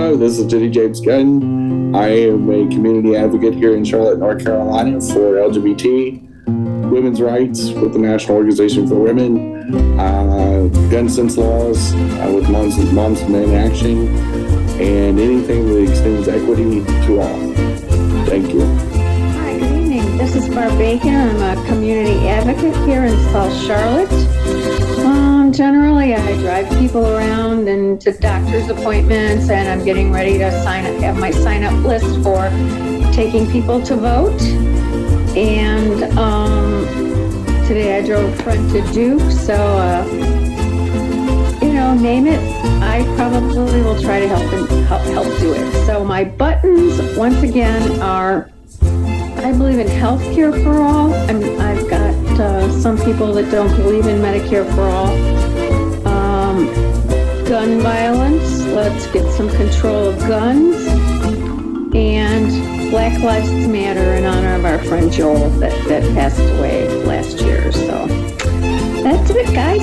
Hello, this is Jenny-Jaymes Gunn. I am a community advocate here in Charlotte, North Carolina for LGBT women's rights with the National Organization for Women, gun sense laws with Moms and Men Action, and anything that extends equity to all. Thank you. Hi, good evening. This is Barb Bacon. I'm a community advocate here in South Charlotte. Generally, I drive people around and to doctor's appointments, and I'm getting ready to have my sign-up list for taking people to vote. And today I drove front to Duke, so name it. I probably will try to help do it. So my buttons, once again, are I believe in health care for all. I've got some people that don't believe in Medicare for all. Gun violence, let's get some control of guns. And Black Lives Matter in honor of our friend Joel that passed away last year. So that's it, guys.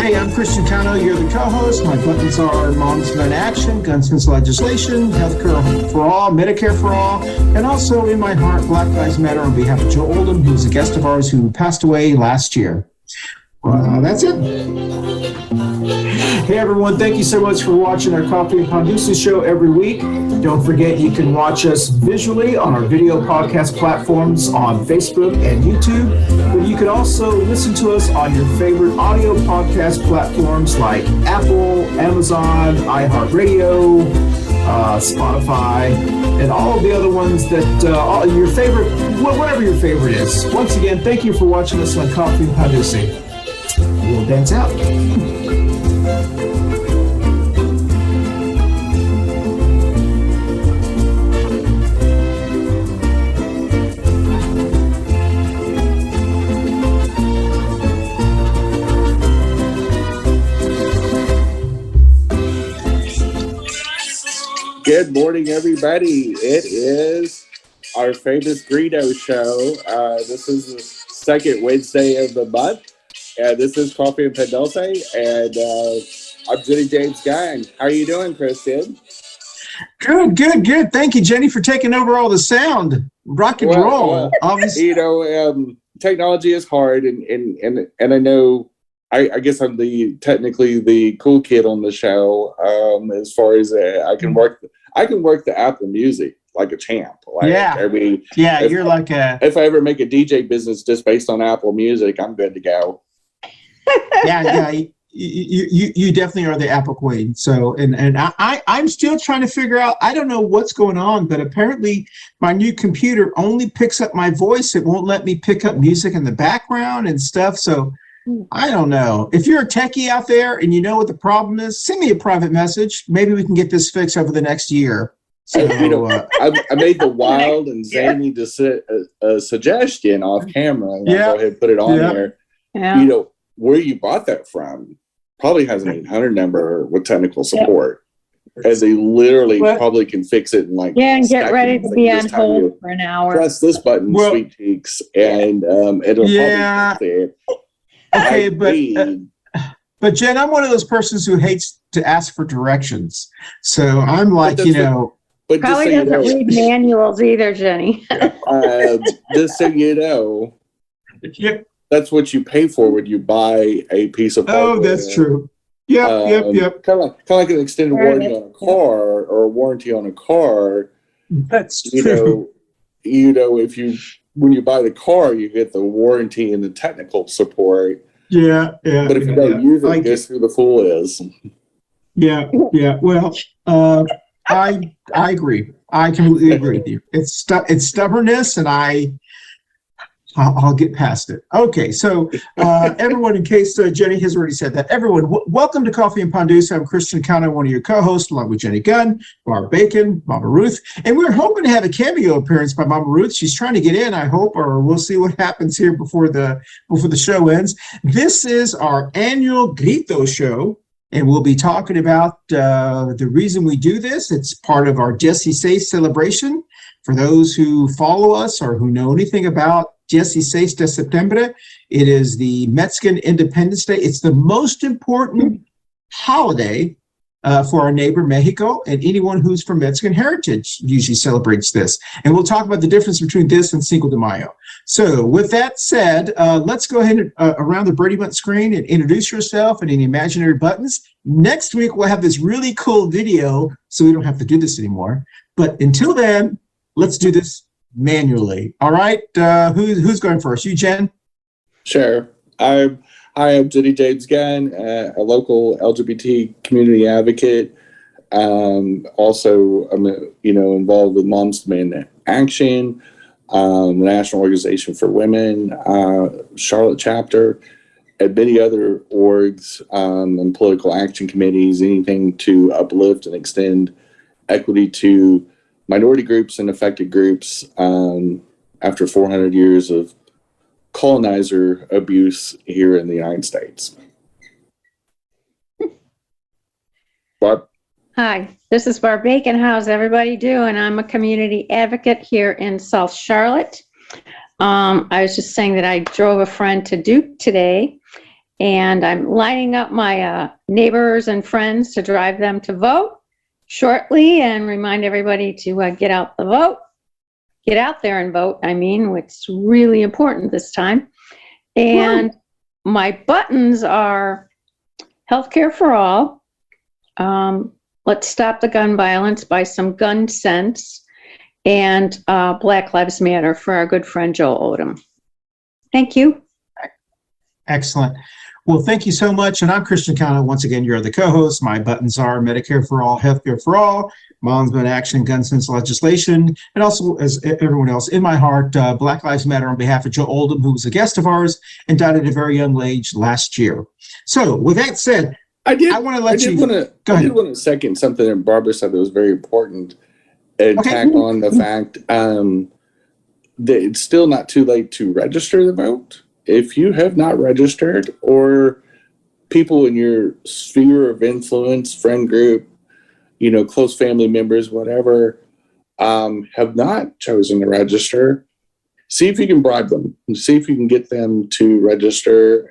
Hey, I'm Christian Cano. You're the co-host. My buttons are Moms and Men Action, gun sense legislation, healthcare for all, Medicare for all, and also in my heart, Black Lives Matter on behalf of Joe Oldham, who's a guest of ours who passed away last year. That's it. Hey, everyone. Thank you so much for watching our Coffee Pan Dulce Show every week. Don't forget, you can watch us visually on our video podcast platforms on Facebook and YouTube. But you can also listen to us on your favorite audio podcast platforms like Apple, Amazon, iHeartRadio, Spotify, and all of the other ones that your favorite, whatever your favorite is. Once again, thank you for watching us on Coffee Pan Dulce. We'll dance out. Good morning, everybody. It is our famous Grito Show. This is the second Wednesday of the month. This is Coffee Pan Dulce, and I'm Jenny-Jaymes Gunn. How are you doing, Kristen? Good. Thank you, Jenny, for taking over all the sound. Rock and roll. Obviously. Technology is hard, and I know. I guess I'm technically the cool kid on the show. As far as I can work the Apple Music like a champ. Like, you're like a. If I ever make a DJ business just based on Apple Music, I'm good to go. Yeah. You definitely are the Apple queen. So, and I'm still trying to figure out. I don't know what's going on, but apparently my new computer only picks up my voice. It won't let me pick up music in the background and stuff. So. I don't know. If you're a techie out there and you know what the problem is, send me a private message. Maybe we can get this fixed over the next year. So, I made the wild and zany suggestion off camera. And I'll go ahead and put it on there. Yeah. Where you bought that from probably has an 800 number with technical support. As they literally probably can fix it in and get ready to be on hold for an hour. Press this button, sweet cheeks, and it'll probably fix it. Okay, but Jen, I'm one of those persons who hates to ask for directions. So I'm like, but probably doesn't read manuals either, Jenny. Just so you know, that's what you pay for when you buy a piece of hardware. Oh, that's true. Yep. Kind of like an extended warranty on a car or a warranty on a car. That's true. When you buy the car, you get the warranty and the technical support. Yeah. But if you don't use it, guess who the fool is? Yeah. Well, I agree. I completely agree with you. It's stubbornness, and I'll get past it. Okay, so everyone, in case Jenny has already said that, everyone, welcome to Coffee Pan Dulce. I'm Christian Cano, one of your co-hosts, along with Jenny Gunn, Barb Bacon, Mama Ruth, and we're hoping to have a cameo appearance by Mama Ruth. She's trying to get in, I hope, or we'll see what happens here before the show ends. This is our annual Grito Show, and we'll be talking about the reason we do this. It's part of our 16 celebration. For those who follow us or who know anything about 16 de Septembre. It is the Mexican Independence Day. It's the most important holiday for our neighbor Mexico, and anyone who's from Mexican heritage usually celebrates this. And we'll talk about the difference between this and Cinco de Mayo. So with that said, let's go ahead and around the Brady Bunch screen and introduce yourself and any imaginary buttons. Next week, we'll have this really cool video, so we don't have to do this anymore. But until then, let's do this manually. All right, who's going first? You, Jen? Sure. I'm Jenny-Jaymes Gunn, a local LGBT community advocate. Also, I'm involved with Moms Demand Action, the National Organization for Women, Charlotte chapter, and many other orgs and political action committees, anything to uplift and extend equity to minority groups and affected groups after 400 years of colonizer abuse here in the United States. Barb? Hi, this is Barb Bacon. How's everybody doing? I'm a community advocate here in South Charlotte. I was just saying that I drove a friend to Duke today, and I'm lining up my neighbors and friends to drive them to vote shortly and remind everybody to get out the vote. Get out there and vote. I mean, it's really important this time. And my buttons are healthcare for all. Let's stop the gun violence, buy some gun sense, and Black Lives Matter for our good friend Joe Odom. Thank you. Excellent. Well, thank you so much. And I'm Christian Cano. Once again, you're the co-host. My buttons are Medicare for all, healthcare for all, Moms Demand Action, gun sense legislation, and also, as everyone else, in my heart, Black Lives Matter on behalf of Joe Oldham, who was a guest of ours and died at a very young age last year. So with that said, I want to second something that Barbara said that was very important and tack on the fact that it's still not too late to register the vote. If you have not registered, or people in your sphere of influence, friend group, close family members, whatever, have not chosen to register, see if you can bribe them and see if you can get them to register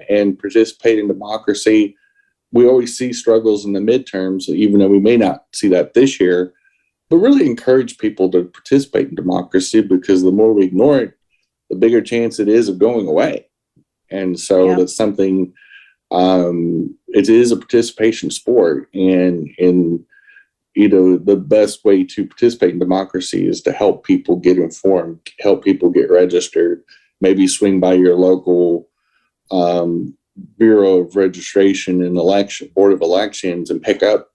and participate in democracy. We always see struggles in the midterms, even though we may not see that this year, but really encourage people to participate in democracy, because the more we ignore it, the bigger chance it is of going away. And so that's something, it is a participation sport, and the best way to participate in democracy is to help people get informed, help people get registered, maybe swing by your local Bureau of Registration and Board of Elections and pick up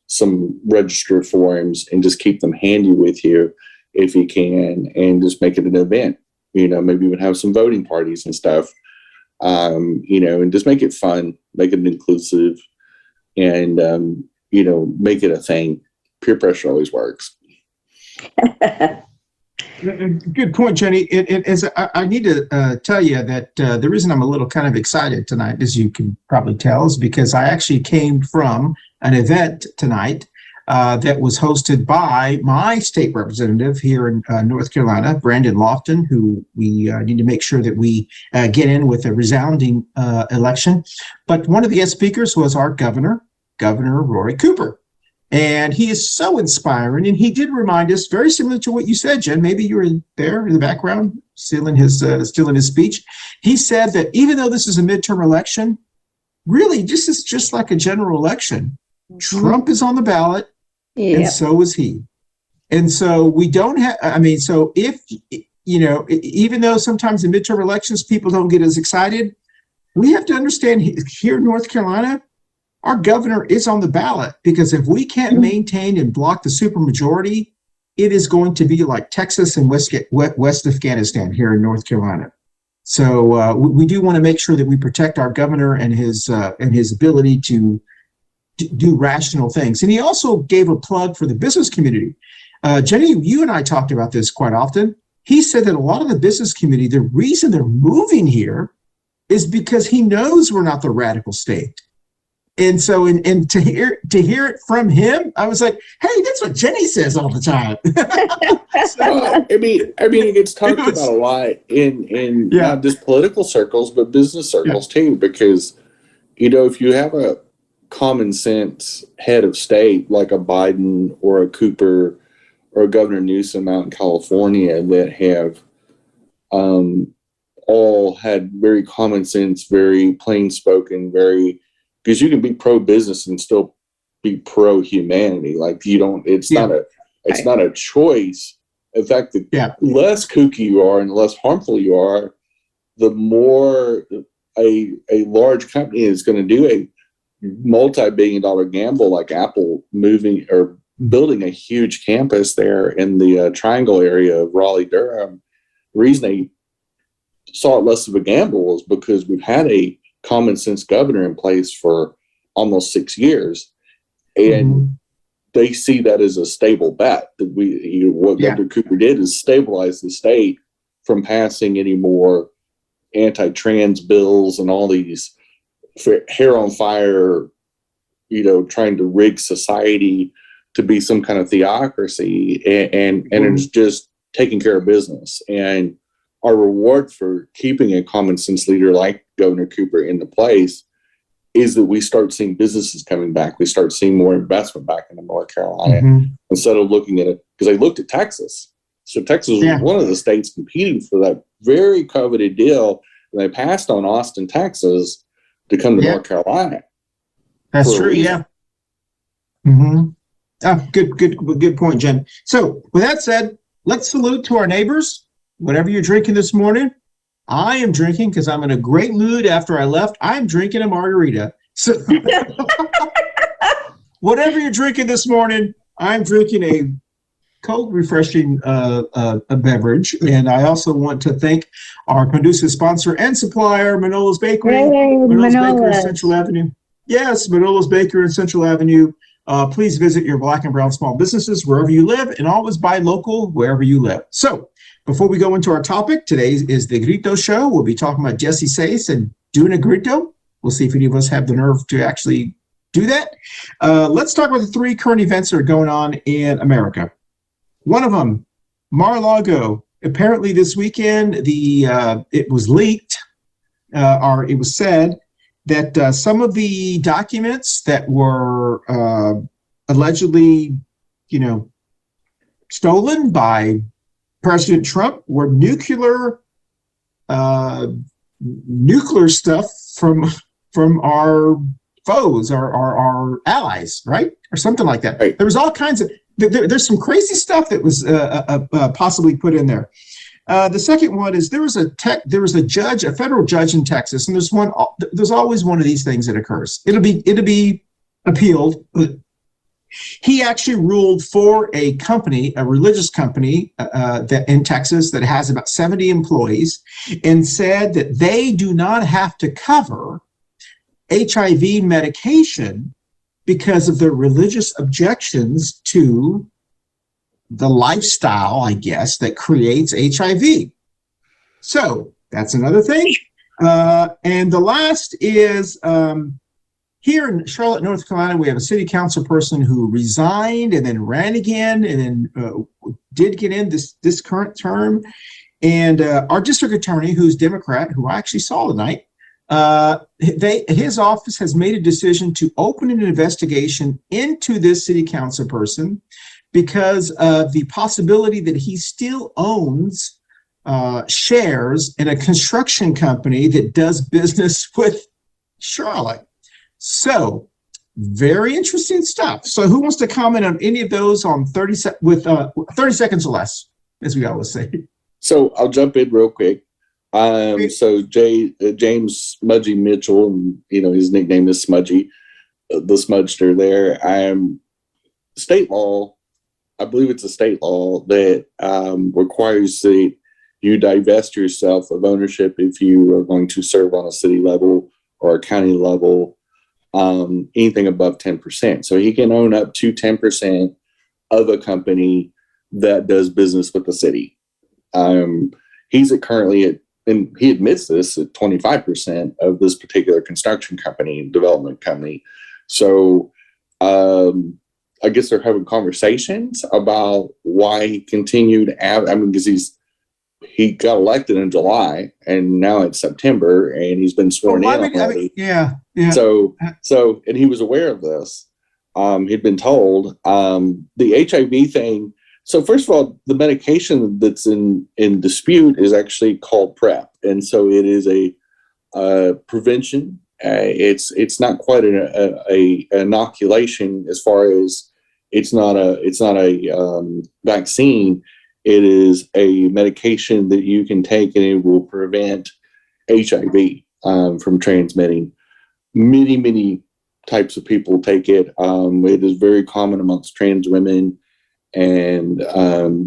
some register forms and just keep them handy with you if you can, and just make it an event. Maybe even have some voting parties and stuff, and just make it fun, make it inclusive, and, make it a thing. Peer pressure always works. Good point, Jenny. I need to tell you that the reason I'm a little kind of excited tonight, as you can probably tell, is because I actually came from an event tonight that was hosted by my state representative here in North Carolina, Brandon Lofton, who we need to make sure that we get in with a resounding election. But one of the guest speakers was our Governor Rory Cooper. And he is so inspiring. And he did remind us, very similar to what you said, Jen, maybe you were there in the background, still in his speech. He said that even though this is a midterm election, really this is just like a general election. Trump is on the ballot. And so is he. And so we don't have, so if, even though sometimes in midterm elections, people don't get as excited, we have to understand here in North Carolina, our governor is on the ballot, because if we can't maintain and block the supermajority, it is going to be like Texas and West Afghanistan here in North Carolina. So we do want to make sure that we protect our governor and his ability to do rational things. And he also gave a plug for the business community. Jenny, you and I talked about this quite often. He said that a lot of the business community, the reason they're moving here is because he knows we're not the radical state. And so, and to hear it from him, I was like, hey, that's what Jenny says all the time. It gets talked about a lot in not just political circles, but business circles too, because, if you have a common sense head of state like a Biden or a Cooper or a Governor Newsom out in California that have all had very common sense, very plain spoken, because you can be pro business and still be pro humanity. Like it's not a choice. In fact, the less kooky you are and the less harmful you are, the more a large company is going to do a multi-billion-dollar gamble like Apple moving or building a huge campus there in the Triangle area of Raleigh-Durham. The reason they saw it less of a gamble was because we've had a common sense governor in place for almost 6 years, and they see that as a stable bet. That what Governor Cooper did is stabilize the state from passing any more anti-trans bills and all these hair on fire, trying to rig society to be some kind of theocracy, and it's just taking care of business. And our reward for keeping a common sense leader like Governor Cooper in the place is that we start seeing businesses coming back. We start seeing more investment back into North Carolina instead of looking at it, because they looked at Texas. So Texas was one of the states competing for that very coveted deal, and they passed on Austin, Texas, to come to North Carolina. That's true. Yeah. Good point, Jen. So with that said, let's salute to our neighbors. Whatever you're drinking this morning, I am drinking, because I'm in a great mood after I left. I'm drinking a margarita. So whatever you're drinking this morning, I'm drinking a cold, refreshing a beverage. And I also want to thank our conducive sponsor and supplier, Manolo's Bakery. Manolo's Bakery in Central Avenue. Yes, Manolo's Bakery in Central Avenue. Please visit your Black and brown small businesses wherever you live, and always buy local wherever you live. So before we go into our topic, today is the Grito Show. We'll be talking about Jesse Sace and doing a grito. We'll see if any of us have the nerve to actually do that. Let's talk about the 3 current events that are going on in America. One of them, Mar-a-Lago. Apparently this weekend, it was leaked, or it was said that some of the documents that were allegedly, stolen by President Trump were nuclear stuff from our foes, our allies, right, or something like that. Right. There was all kinds of there's some crazy stuff that was possibly put in there. The second one is there was a federal judge in Texas, and there's always one of these things that occurs. It'll be appealed. He actually ruled for a religious company that in Texas that has about 70 employees, and said that they do not have to cover HIV medication because of their religious objections to the lifestyle, I guess, that creates HIV. So that's another thing. And the last is here in Charlotte, North Carolina, we have a city council person who resigned and then ran again and then did get in this current term. And our district attorney, who's Democrat, who I actually saw tonight, his office has made a decision to open an investigation into this city council person because of the possibility that he still owns shares in a construction company that does business with Charlotte. So very interesting stuff. So who wants to comment on any of those on 30 seconds or less, as we always say? So I'll jump in real quick. So James Smudgy Mitchell, and his nickname is Smudgy, the Smudster there. State law, I believe it's a state law that requires that you divest yourself of ownership if you are going to serve on a city level or a county level, anything above 10%. So he can own up to 10% of a company that does business with the city. He's currently at, and he admits this, at 25% of this particular construction company, development company. So I guess they're having conversations about why he continued, because he's he got elected in July, and now it's September, and he's been sworn in already. Yeah. So, and he was aware of this. He'd been told. The HIV thing. So, first of all, the medication that's in dispute is actually called PrEP, and so it is a prevention. It's not quite a inoculation as far as it's not a vaccine. It is a medication that you can take, and it will prevent HIV from transmitting. Many types of people take it. It is very common amongst trans women and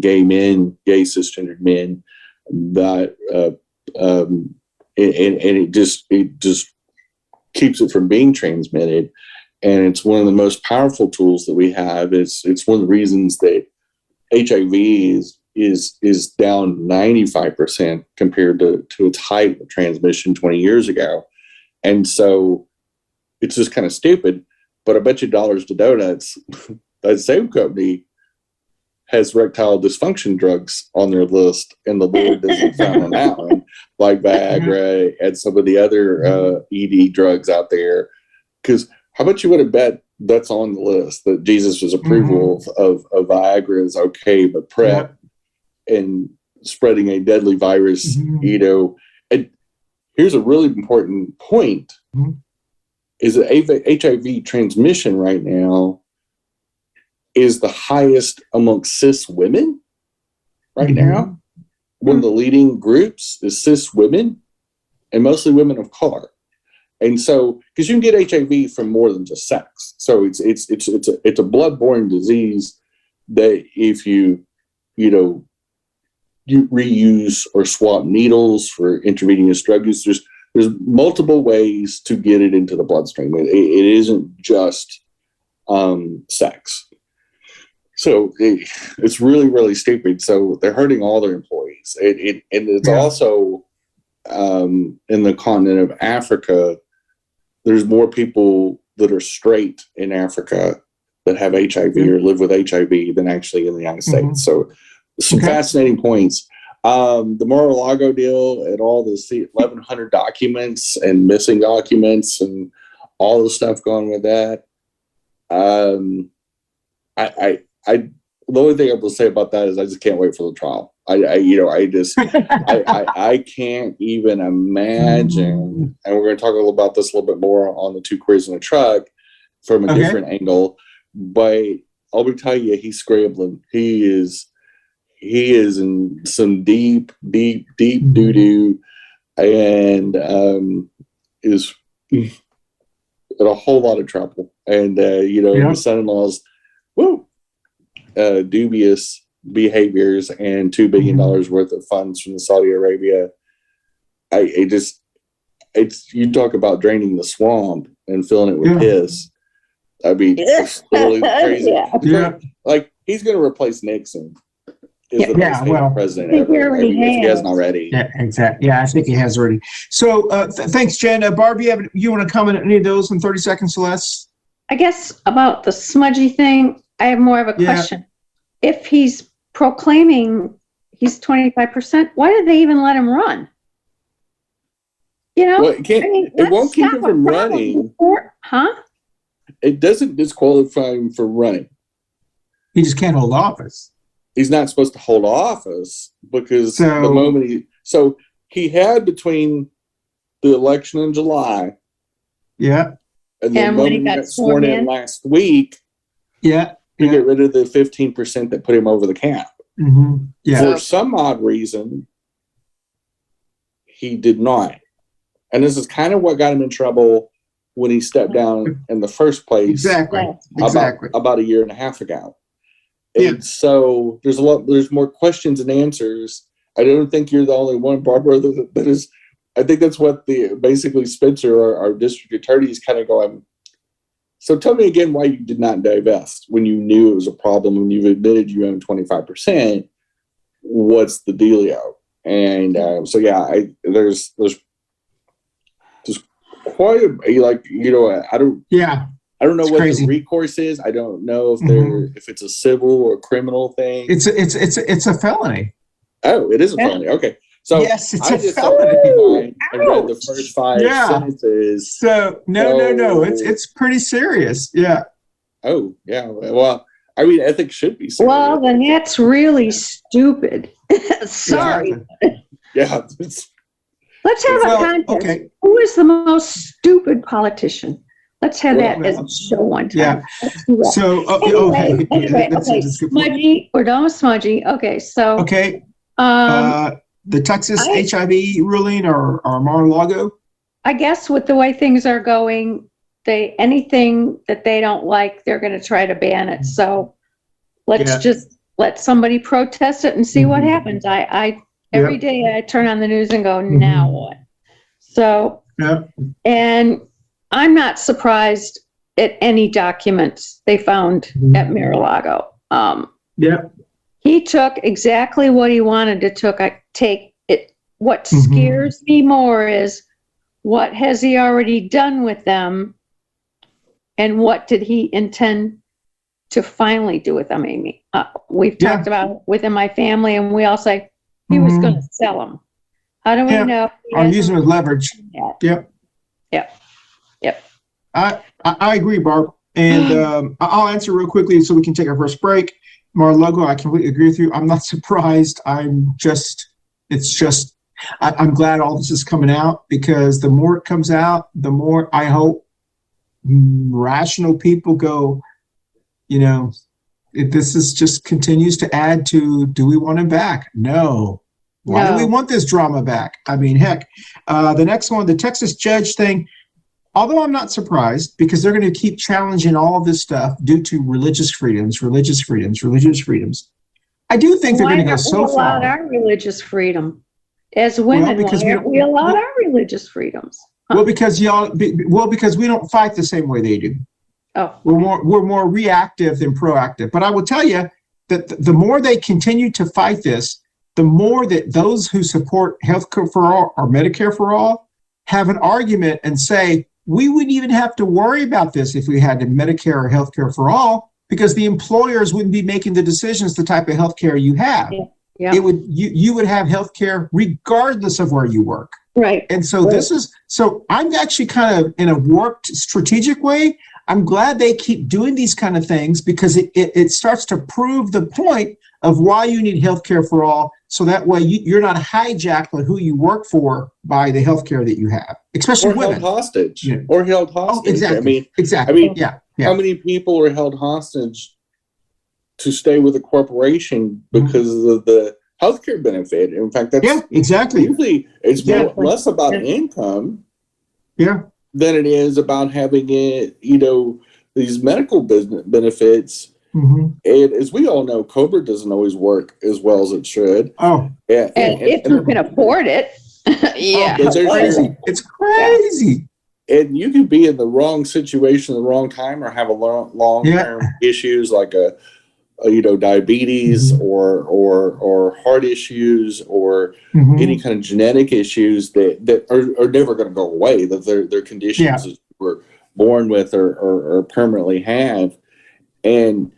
gay men, gay cisgendered men. That and it just keeps it from being transmitted. And it's one of the most powerful tools that we have. It's one of the reasons that HIV is down 95% compared to its height of transmission 20 years ago. And so it's just kind of stupid, but I bet you dollars to donuts, that same company has erectile dysfunction drugs on their list, and the Lord doesn't frown on that one, like Viagra and some of the other ED drugs out there. Because how about you would have bet that's on the list, that Jesus' approval of Viagra is okay, but PrEP and spreading a deadly virus, and here's a really important point, is that HIV transmission right now is the highest amongst cis women right now. One of the leading groups is cis women, and mostly women of color. And so, because you can get HIV from more than just sex, so it's a blood-borne disease that if you reuse or swap needles for intravenous drug use, there's multiple ways to get it into the bloodstream. It isn't just sex. So it's really, really stupid. So they're hurting all their employees. And it's also in the continent of Africa, there's more people that are straight in Africa that have HIV or live with HIV than actually in the United States. So some fascinating points. The Mar-a-Lago deal and all the 1,100 documents and missing documents and all the stuff going with that. The only thing I will say about that is I just can't wait for the trial. I can't even imagine. And we're going to talk a little about this a little bit more on the Two Queers in a Truck from a different angle. But I'll be telling you, he's scrambling. He is in some deep doo-doo, and is in a whole lot of trouble. And his son-in-law's dubious behaviors and $2 billion worth of funds from Saudi Arabia. It's you talk about draining the swamp and filling it with piss. I mean, it's literally crazy. Like, he's going to replace Nixon. Is the most famous president ever, if he hasn't already. Yeah, exactly. Yeah, I think he has already. So, thanks, Jen. Barb, you want to comment on any of those in 30 seconds or less? I guess about the smudgy thing, I have more of a question. If he's proclaiming he's 25%, why did they even let him run? Well, it won't keep him from running. It doesn't disqualify him for running. He just can't hold office. He's not supposed to hold office because the moment he had between the election in July, and then when he got sworn in last week, to get rid of the 15% that put him over the cap. For some odd reason, he did not, and this is kind of what got him in trouble when he stepped down in the first place. About a year and a half ago. And so there's more questions and answers. I don't think you're the only one, Barbara, that is. I think that's what basically Spencer, our district attorney, is kind of going. So tell me again why you did not divest when you knew it was a problem, when you've admitted you own 25%. What's the dealio? And there's just quite I don't know what crazy. The recourse is. I don't know if if it's a civil or criminal thing. It's a felony. Oh, it is a felony. Okay. So yes, it's I a just felony. and read the first 5 Yeah. sentences. So no, it's pretty serious. Yeah. Oh, yeah. Well, I mean, ethics should be serious. Well, then that's really stupid. Sorry. Yeah. Let's have a contest. Okay. Who is the most student politician? Let's have that as a show one time. Yeah. Let's do that. So Anyway, that's okay. a good point. Smudgy. We're done with Smudgy. Okay, so Okay. The Texas HIV ruling or Mar-a-Lago? I guess with the way things are going, anything that they don't like, they're going to try to ban it. So let's just let somebody protest it and see what happens. Every day I turn on the news and go, now what? So, and I'm not surprised at any documents they found at Mar-a-Lago. He took exactly what he wanted to take it. What scares me more is what has he already done with them, and what did he intend to finally do with them, Amy? We've talked about it within my family, and we all say he was going to sell them. How do we know? I'm using it as leverage. Yep. I agree, Barb. And I'll answer real quickly so we can take our first break. Mar-a-Lago, I completely agree with you. I'm not surprised. I'm glad all this is coming out, because the more it comes out, the more I hope rational people go, this is just continues to add to, do we want him back? No. Why do we want this drama back? I mean, heck, the next one, the Texas judge thing, although I'm not surprised, because they're going to keep challenging all of this stuff due to religious freedoms. I do think they're going to go so far. Why aren't we allowed our religious freedom? As women, why aren't we allowed our religious freedoms? Well, because we don't fight the same way they do. Oh, we're more reactive than proactive. But I will tell you that the more they continue to fight this, the more that those who support healthcare for all or Medicare for all have an argument and say, we wouldn't even have to worry about this if we had Medicare or healthcare for all, because the employers wouldn't be making the decisions the type of healthcare you have. Yeah. You would have healthcare regardless of where you work. Right. And so so I'm actually kind of in a warped strategic way. I'm glad they keep doing these kind of things, because it starts to prove the point of why you need healthcare for all. So that way you're not hijacked on who you work for by the healthcare that you have, especially women. Held hostage. Or held hostage. Oh, exactly. I mean, how many people are held hostage to stay with a corporation because of the healthcare benefit? In fact, that's usually it's less about income than it is about having these medical business benefits. And as we all know, COBRA doesn't always work as well as it should. And if you can afford it, it's crazy. And you can be in the wrong situation at the wrong time, or have a long-term issues like diabetes or heart issues or any kind of genetic issues that are never going to go away, that they're conditions that we're born with or permanently have. And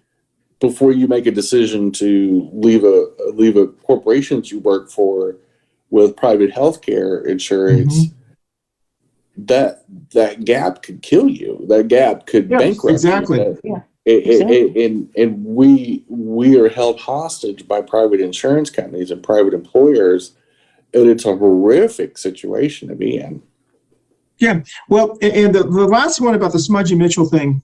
before you make a decision to leave a corporation that you work for with private healthcare insurance, that gap could kill you. That gap could bankrupt you. And we are held hostage by private insurance companies and private employers, and it's a horrific situation to be in. Yeah, well, and the last one about the Smudgy Mitchell thing,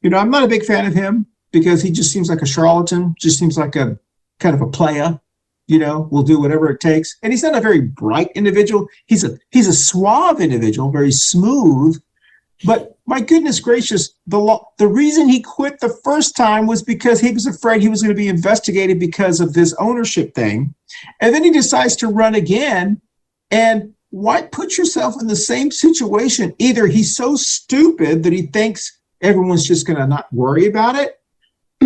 I'm not a big fan of him, because he just seems like a charlatan, just seems like a kind of a playa, will do whatever it takes. And he's not a very bright individual. He's a suave individual, very smooth. But my goodness gracious, the reason he quit the first time was because he was afraid he was going to be investigated because of this ownership thing. And then he decides to run again. And why put yourself in the same situation? Either he's so stupid that he thinks everyone's just going to not worry about it,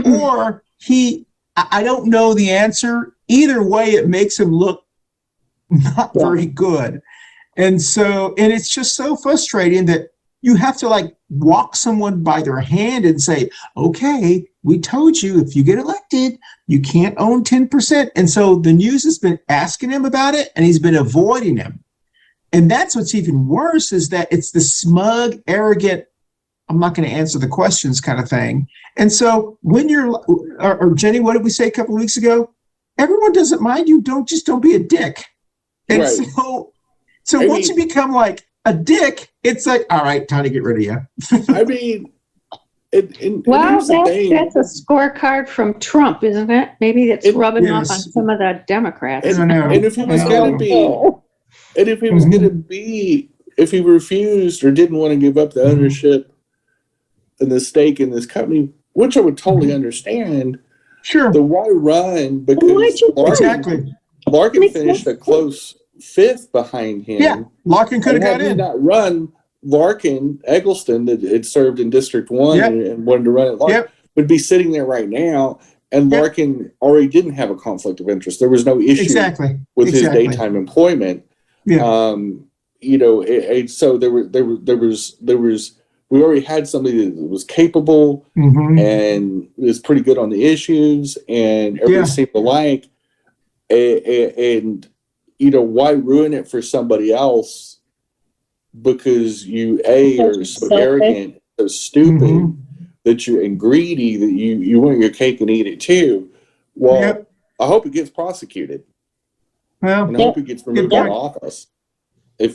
or I don't know the answer. Either way, it makes him look not very good. And it's just so frustrating that, you have to like walk someone by their hand and say, okay, we told you if you get elected, you can't own 10%. And so the news has been asking him about it, and he's been avoiding him. And that's what's even worse, is that it's the smug, arrogant, I'm not going to answer the questions kind of thing. And so when you're, or Jenny, what did we say a couple of weeks ago? Everyone doesn't mind you. Don't be a dick. And Right. so once you become like a dick, it's like, all right, time to get rid of you. I mean, Well, here's the thing. that's a scorecard from Trump, isn't it? Maybe it's rubbing off on some of the Democrats. I know. And if he was going to be, and if he was going to be, if he refused or didn't want to give up the ownership and the stake in this company, which I would totally understand. Sure. The why run? Because Larkin finished a close 5th behind him. Yeah, Larkin could have got in. Not run, Larkin, Eggleston, that had served in District 1 and wanted to run it, Larkin, would be sitting there right now. And Larkin already didn't have a conflict of interest. There was no issue with his daytime employment. Yeah. You know, so there was. We already had somebody that was capable and was pretty good on the issues, and everybody seemed to like. And you know, why ruin it for somebody else? Because you are so arrogant, so stupid that and greedy that you want your cake and eat it too. Well, I hope it gets prosecuted. Well, and I hope it gets removed from office.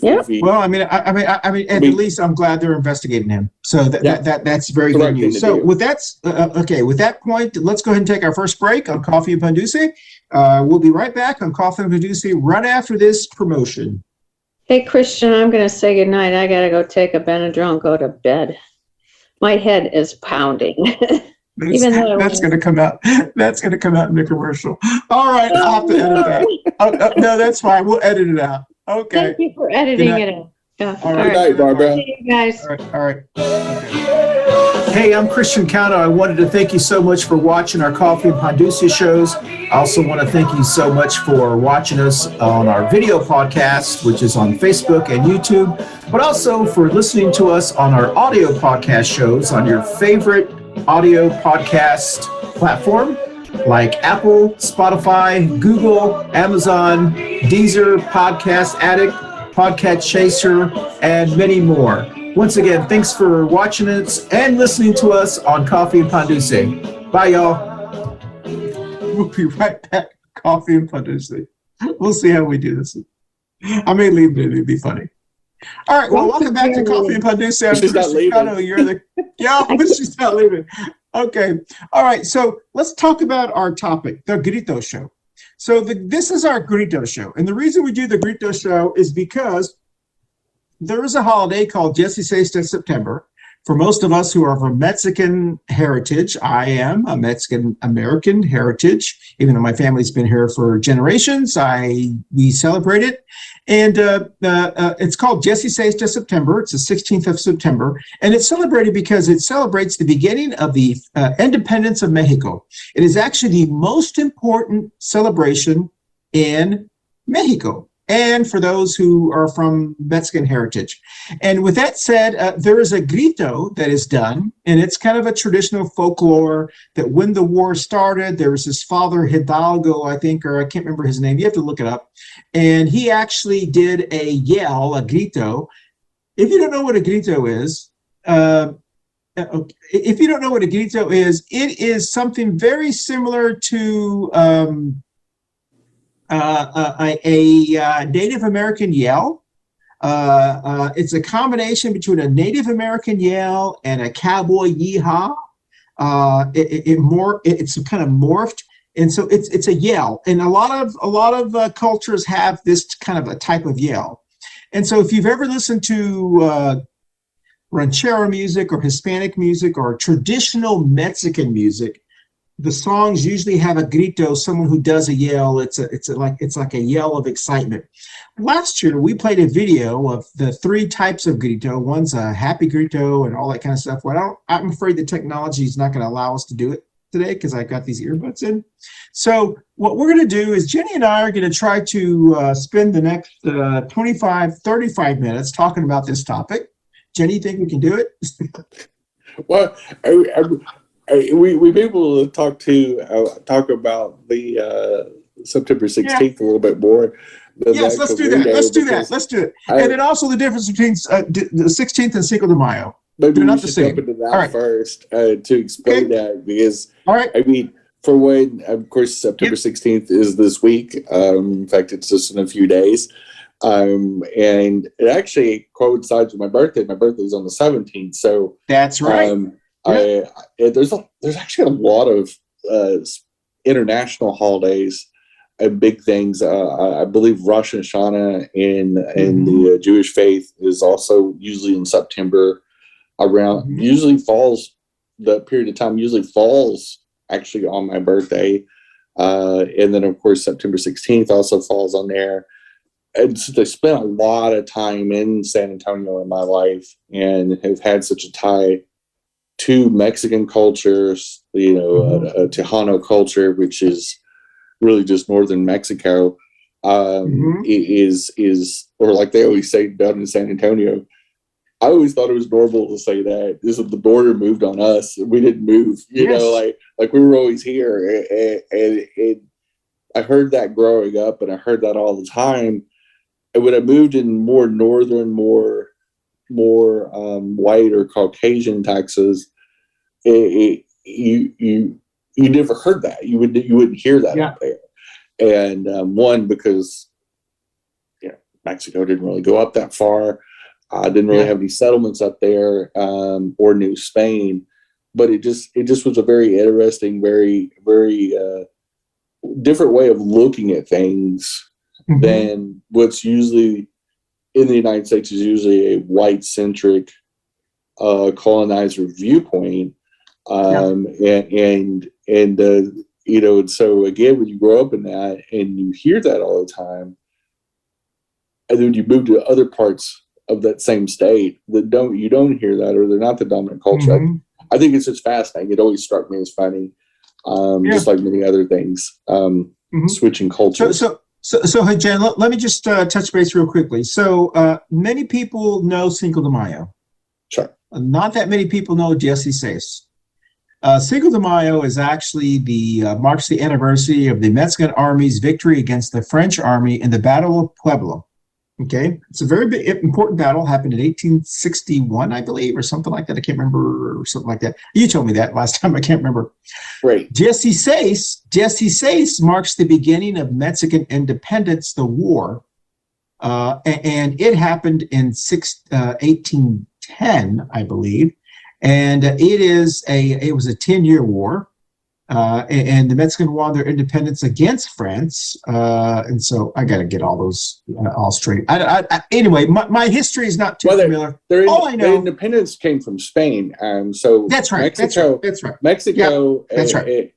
Well, I mean, at least I'm glad they're investigating him. So that's very good news. So with that point, let's go ahead and take our first break on Coffee and Pan Dulce. We'll be right back on Coffee and Pan Dulce right after this promotion. Hey, Christian, I'm going to say goodnight. I got to go take a Benadryl and go to bed. My head is pounding. That's going to come out. That's going to come out in the commercial. All right, I'll have to edit that. No, that's fine. We'll edit it out. Okay. Thank you for editing it out. Yeah. All right. Good night, Barbara. See you guys. All right. Hey, I'm Christian Cano. I wanted to thank you so much for watching our Coffee and Pan Dulce shows. I also want to thank you so much for watching us on our video podcast, which is on Facebook and YouTube, but also for listening to us on our audio podcast shows on your favorite audio podcast platform, like Apple, Spotify, Google, Amazon, Deezer, Podcast Addict, Podcast Chaser, and many more. Once again, thanks for watching us and listening to us on Coffee and Pan Dulce. Bye, y'all. We'll be right back. Coffee and Pan Dulce. We'll see how we do this. I may leave it. It'd be funny. All right. Well, welcome back to Coffee and Pan Dulce. She's not leaving. She's not leaving. Okay. All right. So let's talk about our topic, the Grito Show. So this is our Grito Show. And the reason we do the Grito Show is because there is a holiday called 16 de September. For most of us who are of Mexican heritage, I am a Mexican American heritage. Even though my family's been here for generations, we celebrate it. And it's called 16 de September. It's the 16th of September. And it's celebrated because it celebrates the beginning of the independence of Mexico. It is actually the most important celebration in Mexico, and for those who are from Mexican heritage. And with that said, there is a grito that is done, and it's kind of a traditional folklore that when the war started, there was this father Hidalgo, I think, or I can't remember his name. You have to look it up. And he actually did a yell, a grito. If you don't know what a grito is, it is something very similar to a Native American yell. It's a combination between a Native American yell and a cowboy yeehaw. It's kind of morphed, and so it's a yell. And a lot of cultures have this kind of a type of yell. And so if you've ever listened to ranchero music or Hispanic music or traditional Mexican music, the songs usually have a grito, someone who does a yell. It's like a yell of excitement. Last year, we played a video of the 3 types of grito. One's a happy grito and all that kind of stuff. Well, I'm afraid the technology is not going to allow us to do it today because I got these earbuds in. So what we're going to do is Jenny and I are going to try to spend the next 25, 35 minutes talking about this topic. Jenny, you think we can do it? Well, we be able to talk about the September 16th a little bit more. Yes, let's do that. Let's do it. And then also the difference between the 16th and Cinco de Mayo. Maybe They're we not should the same. jump into that first to explain that, because all right. I mean, for when, of course, September 16th is this week. In fact, it's just in a few days. And it actually coincides with my birthday. My birthday's on the 17th. So that's right. There's actually a lot of international holidays and big things. I believe Rosh Hashanah in the Jewish faith is also usually in September. Usually falls, the period of time usually falls actually on my birthday. And then, of course, September 16th also falls on there. And so I spent a lot of time in San Antonio in my life and have had such a tie to Mexican cultures, Tejano culture, which is really just northern Mexico, is or like they always say down in San Antonio. I always thought it was normal to say that. This is the border moved on us. We didn't move, like we were always here. And I heard that growing up, and I heard that all the time. And when I moved in more northern, more white or Caucasian Texas, you never heard that. You wouldn't hear that out there. And one, because Mexico didn't really go up that far. Didn't really have any settlements up there, or New Spain. But it just was a very interesting, very, very different way of looking at things than what's usually in the United States is usually a white-centric colonizer viewpoint. And so again, when you grow up in that and you hear that all the time, and then you move to other parts of that same state that you don't hear that, or they're not the dominant culture. I think it's just fascinating. It always struck me as funny, just like many other things, switching cultures. So hey, Jen, let me just touch base real quickly. So many people know Cinco de Mayo. Sure. Not that many people know Jesse Says. Cinco de Mayo is actually marks the anniversary of the Mexican Army's victory against the French Army in the Battle of Puebla. Okay, it's a very big, important battle. Happened in 1861, I believe, or something like that. I can't remember, or something like that. You told me that last time. I can't remember. Right. Jesse Says marks the beginning of Mexican independence, the war, and it happened in 1810, I believe. And it was a 10-year war, and the Mexican won their independence against France. And so I got to get all those all straight. Anyway, my history is not too familiar. All I know, their independence came from Spain. So that's right. Mexico, that's right. Mexico, that's right.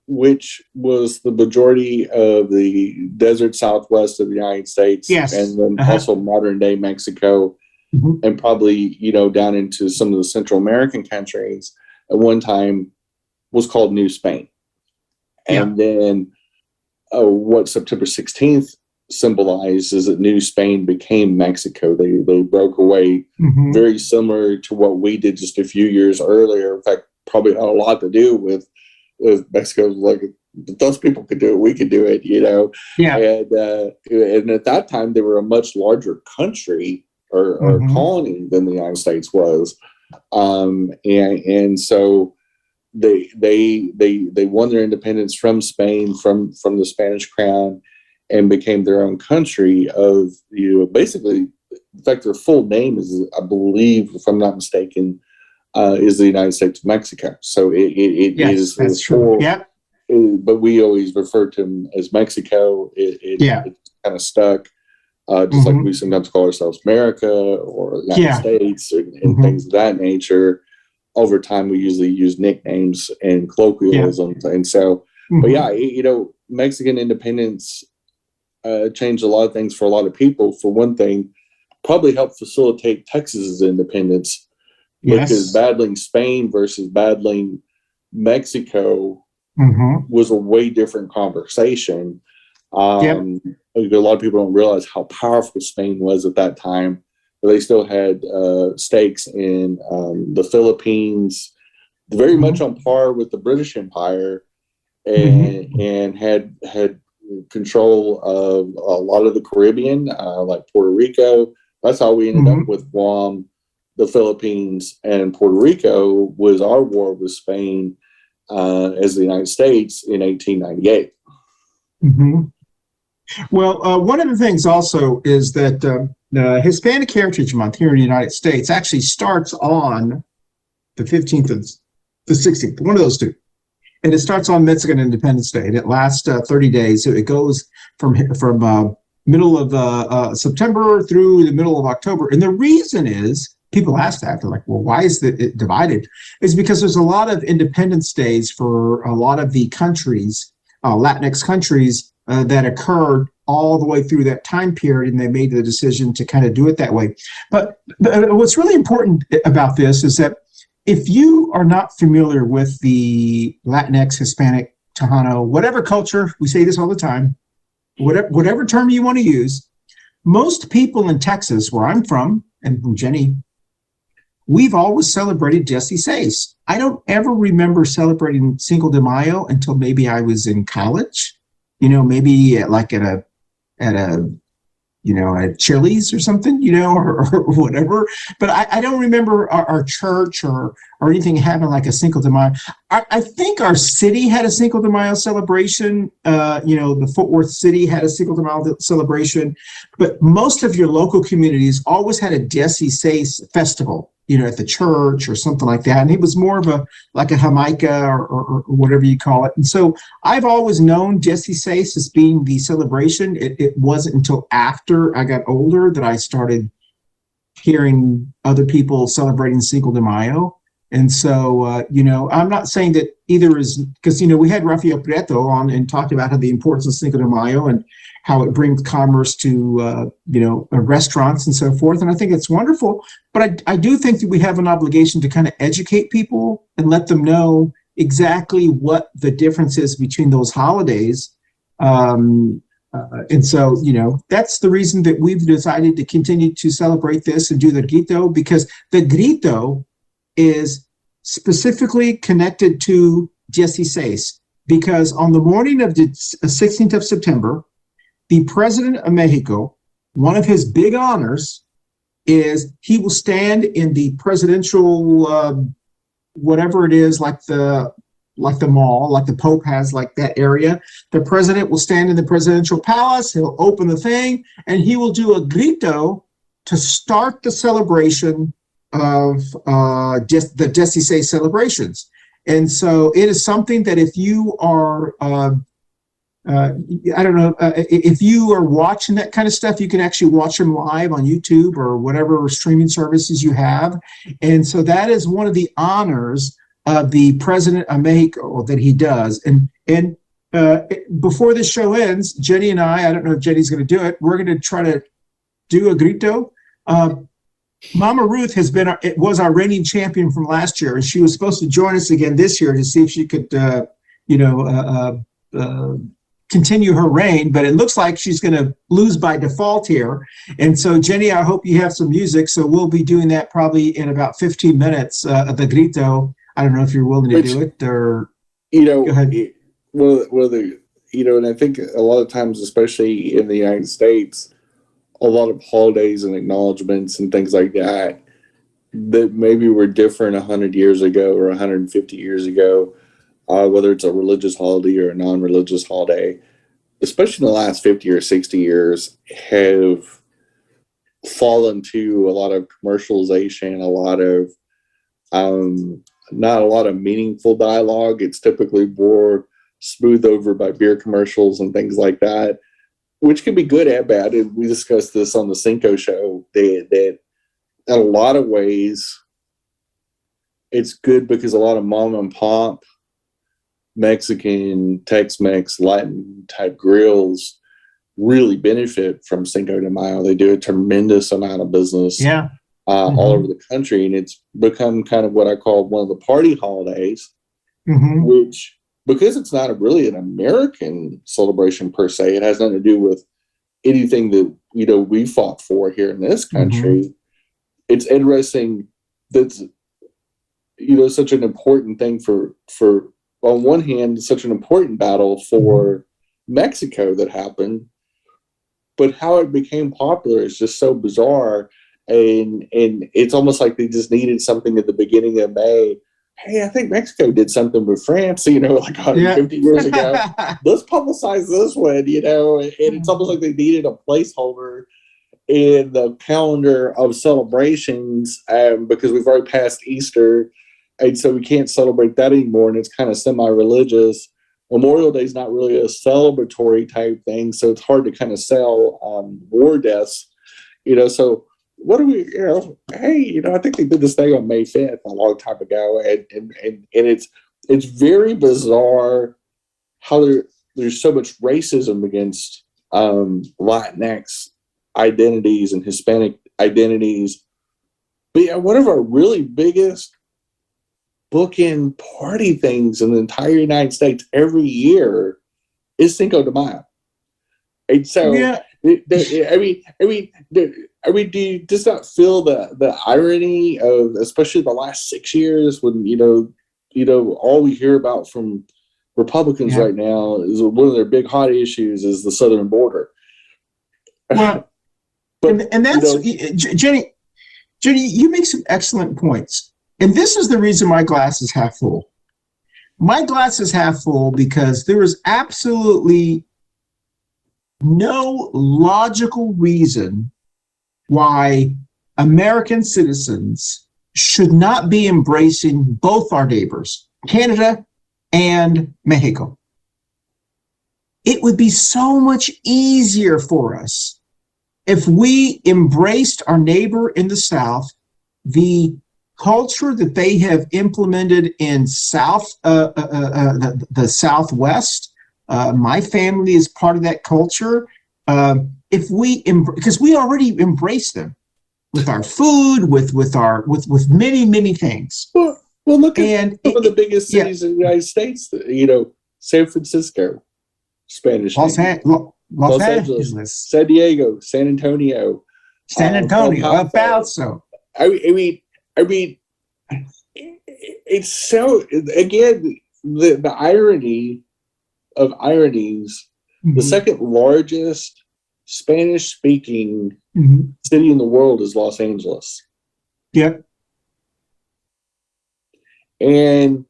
Which was the majority of the desert southwest of the United States, and then also modern day Mexico. And probably, down into some of the Central American countries at one time was called New Spain. And then what September 16th symbolized is that New Spain became Mexico. They broke away, very similar to what we did just a few years earlier. In fact, probably had a lot to do with Mexico. Like, those people could do it, we could do it, And at that time, they were a much larger country or colony than the United States was, and so they won their independence from Spain, from the Spanish crown, and became their own country of basically. In fact, their full name is, I believe, if I'm not mistaken, is the United States of Mexico. So it is. That's true. Yeah. But we always refer to them as Mexico. It's kind of stuck. Just like we sometimes call ourselves America or United States and things of that nature. Over time, we usually use nicknames and colloquialisms. And so, but Mexican independence changed a lot of things for a lot of people. For one thing, probably helped facilitate Texas's independence, because battling Spain versus battling Mexico was a way different conversation. A lot of people don't realize how powerful Spain was at that time, but they still had stakes in the Philippines, very much on par with the British Empire, and had control of a lot of the Caribbean, like Puerto Rico. That's how we ended up with Guam, the Philippines, and Puerto Rico was our war with Spain as the United States in 1898. Well, one of the things also is that Hispanic Heritage Month here in the United States actually starts on the 15th and the 16th, one of those two. And it starts on Mexican Independence Day, and it lasts 30 days. So it goes from middle of September through the middle of October. And the reason is, people ask that, they're like, well, why is it divided? It's because there's a lot of Independence Days for a lot of the countries, LatinX countries, that occurred all the way through that time period, and they made the decision to kind of do it that way. But what's really important about this is that if you are not familiar with the Latinx, Hispanic, Tejano, whatever culture, we say this all the time, whatever term you want to use, most people in Texas, where I'm from, and from Jenny, we've always celebrated Jesse Sace. I don't ever remember celebrating Cinco de Mayo until maybe I was in college, maybe at Chili's or something, or whatever. But I don't remember our church or anything having like a Cinco de Mayo. I think our city had a Cinco de Mayo celebration. The Fort Worth city had a Cinco de Mayo celebration. But most of your local communities always had a Jesse Sace festival, at the church or something like that. And it was more of a Jamaica or whatever you call it. And so I've always known Jesse Sace as being the celebration. It wasn't until after I got older that I started hearing other people celebrating Cinco de Mayo. And so, I'm not saying that either is, because, we had Rafael Prieto on and talked about the importance of Cinco de Mayo and how it brings commerce to, restaurants and so forth. And I think it's wonderful. But I do think that we have an obligation to kind of educate people and let them know exactly what the difference is between those holidays. And so, that's the reason that we've decided to continue to celebrate this and do the Grito, because the Grito is specifically connected to Jesse Sace, because on the morning of the 16th of September, the President of Mexico, one of his big honors is he will stand in the presidential, whatever it is, like the mall, like the Pope has, like that area. The president will stand in the presidential palace. He'll open the thing, and he will do a grito to start the celebration of just the Jesse Sace celebrations. And so it is something that if you are if you are watching that kind of stuff, you can actually watch them live on YouTube or whatever streaming services you have. And so that is one of the honors of the President of Mexico that he does. And before this show ends, Jenny and I don't know if Jenny's going to do it, we're going to try to do a grito. Mama Ruth was our reigning champion from last year, and she was supposed to join us again this year to see if she could, continue her reign, but it looks like she's going to lose by default here. And so, Jenny, I hope you have some music. So we'll be doing that probably in about 15 minutes of the grito. I don't know if you're willing to do it or. Go ahead. And I think a lot of times, especially in the United States, a lot of holidays and acknowledgments and things like that maybe were different 100 years ago or 150 years ago, whether it's a religious holiday or a non-religious holiday, especially in the last 50 or 60 years, have fallen to a lot of commercialization, a lot of not a lot of meaningful dialogue. It's typically more smoothed over by beer commercials and things like that, which can be good and bad. And we discussed this on the Cinco show, that in a lot of ways, it's good because a lot of mom and pop Mexican, Tex-Mex, Latin type grills really benefit from Cinco de Mayo. They do a tremendous amount of business all over the country. And it's become kind of what I call one of the party holidays, which, because it's not really an American celebration per se, it has nothing to do with anything that we fought for here in this country. it's interesting that's, such an important thing for on one hand, such an important battle for Mexico that happened, but how it became popular is just so bizarre. And it's almost like they just needed something at the beginning of May. Hey, I think Mexico did something with France, like 150 years ago. Let's publicize this one, and it's almost like they needed a placeholder in the calendar of celebrations because we've already passed Easter, and so we can't celebrate that anymore, and it's kind of semi-religious. Memorial Day is not really a celebratory type thing, so it's hard to kind of sell war deaths, so what do we, hey, I think they did this thing on May 5th a long time ago, and it's very bizarre how there's so much racism against Latinx identities and Hispanic identities. But yeah, one of our really biggest bookend party things in the entire United States every year is Cinco de Mayo. And so, do you just not feel the irony of, especially the last 6 years, when all we hear about from Republicans right now is one of their big hot issues is the southern border. Well, and that's Jenny, you make some excellent points, and this is the reason my glass is half full. My glass is half full because there is absolutely no logical reason why American citizens should not be embracing both our neighbors, Canada and Mexico. It would be so much easier for us if we embraced our neighbor in the South, the culture that they have implemented in the Southwest. My family is part of that culture. Because we already embrace them with our food, with many things. Well, look at some of the biggest cities in the United States. San Francisco, Spanish. Los Angeles, San Diego, San Antonio, about so. I mean, it's so, again, the irony of ironies. The second largest Spanish-speaking city in the world is Los Angeles. Yep. And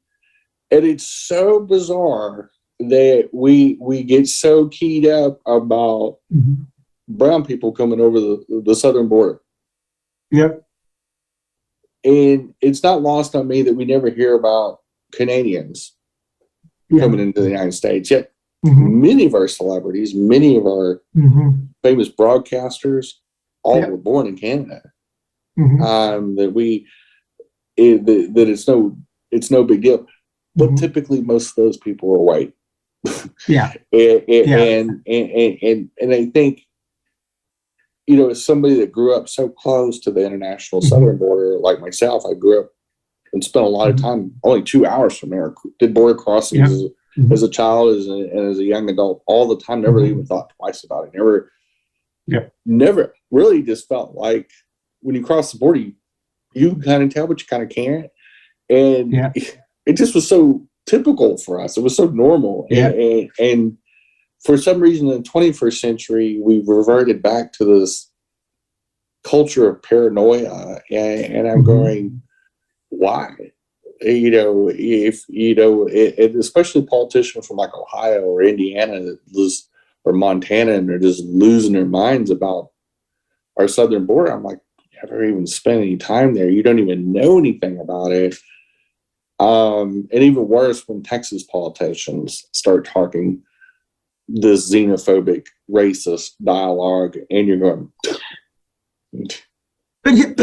it's so bizarre that we get so keyed up about brown people coming over the southern border. Yep. And it's not lost on me that we never hear about Canadians coming into the United States. Yet many of our celebrities, many of our famous broadcasters, all were born in Canada. That it's no big deal. But typically, most of those people are white. And I think, as somebody that grew up so close to the international southern border, like myself, I grew up and spent a lot of time, only 2 hours from there. Did border crossings as a child, and as a young adult, all the time. Never even thought twice about it. Never really just felt like when you cross the border, you kind of tell, but you kind of can't. And it just was so typical for us. It was so normal. And for some reason in the 21st century, we've reverted back to this culture of paranoia. And I'm going, why? Especially politicians from like Ohio or Indiana or Montana, and they're just losing their minds about our southern border. I'm like, you never even spent any time there. You don't even know anything about it. And even worse, when Texas politicians start talking this xenophobic, racist dialogue, and you're going. But here's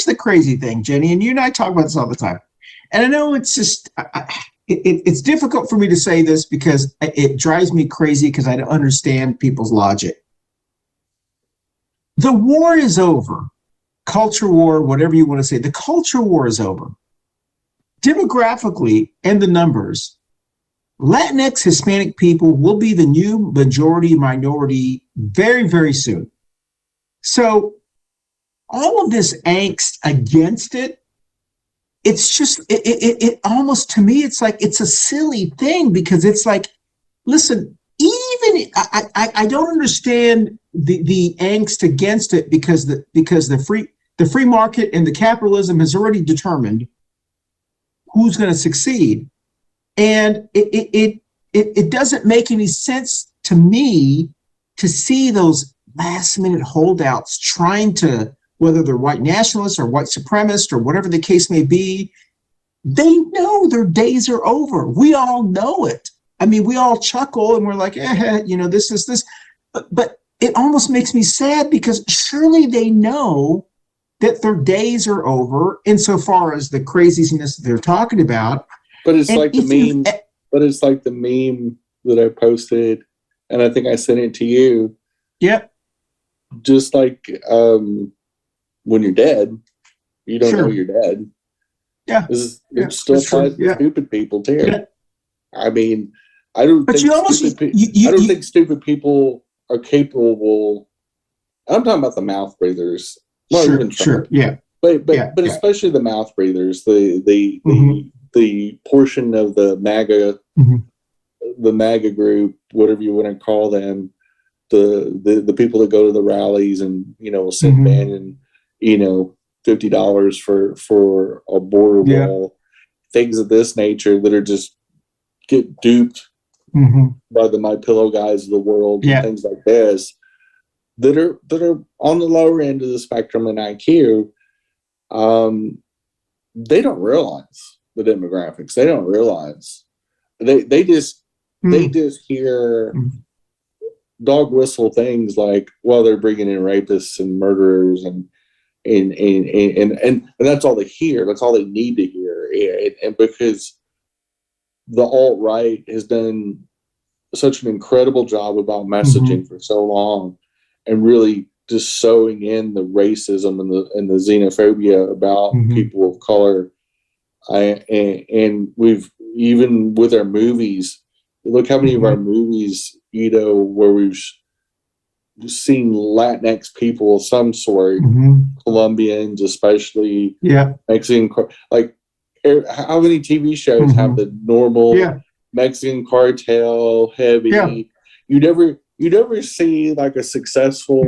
the crazy thing, Jenny, and you and I talk about this all the time. And I know it's just it's difficult for me to say this because it drives me crazy because I don't understand people's logic. The war is over. Culture war, whatever you want to say. The culture war is over. Demographically and the numbers, Latinx Hispanic people will be the new majority minority very, very soon. So all of this angst against it, it's just, it almost, to me, it's like, it's a silly thing, because it's like, listen, even I don't understand the angst against it, because the free market and the capitalism has already determined who's going to succeed. And it doesn't make any sense to me to see those last minute holdouts trying to, whether they're white nationalists or white supremacists or whatever the case may be, they know their days are over. We all know it. I mean, we all chuckle and we're like, this is this. But it almost makes me sad, because surely they know that their days are over insofar as the craziness that they're talking about. But it's like the meme. But it's like the meme that I posted, and I think I sent it to you. Yep. Just like when you're dead, you don't know you're dead. Yeah. It still applies to stupid people too. Yeah. I mean, I don't think stupid people are capable. I'm talking about the mouth breathers. Sure. Yeah. But especially the mouth breathers, the portion of the MAGA, the MAGA group, whatever you want to call them, the people that go to the rallies and send Bannon, $50 for a border wall, things of this nature that are just get duped by the My Pillow guys of the world and things like this, that are on the lower end of the spectrum in IQ. They don't realize the demographics. They don't realize they just hear dog whistle things like, well, they're bringing in rapists and murderers and that's all they hear. That's all they need to hear. And because the alt-right has done such an incredible job about messaging for so long, and really just sowing in the racism and the xenophobia about people of color. And we've, even with our movies, look how many of our movies, where we've seen Latinx people of some sort, Colombians especially, Mexican, like how many TV shows have the normal Mexican cartel heavy? You never see like a successful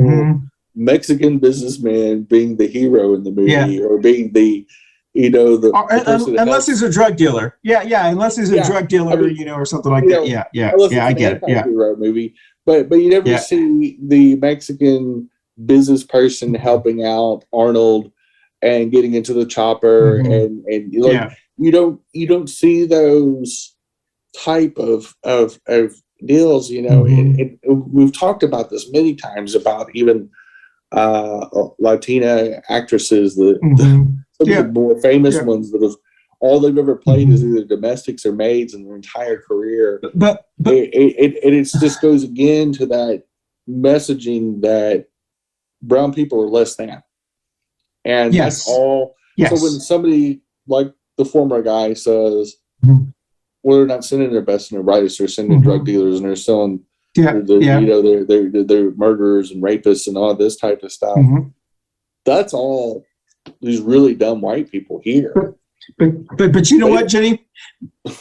Mexican businessman being the hero in the movie, or being the unless he's a drug dealer. Unless he's a drug dealer, or something like that. I get it. Hero movie, but you never see the Mexican business person helping out Arnold and getting into the chopper, and you don't see those type of deals, and we've talked about this many times about even Latina actresses, some of the more famous ones that have all they've ever played is either domestics or maids in their entire career. But it just goes again to that messaging that brown people are less than, and that's all. So when somebody like the former guy says, well, they're not sending their best and their brightest, they're sending drug dealers and they're selling they're murderers and rapists and all this type of stuff. That's all these really dumb white people hear. But you know what, Jenny?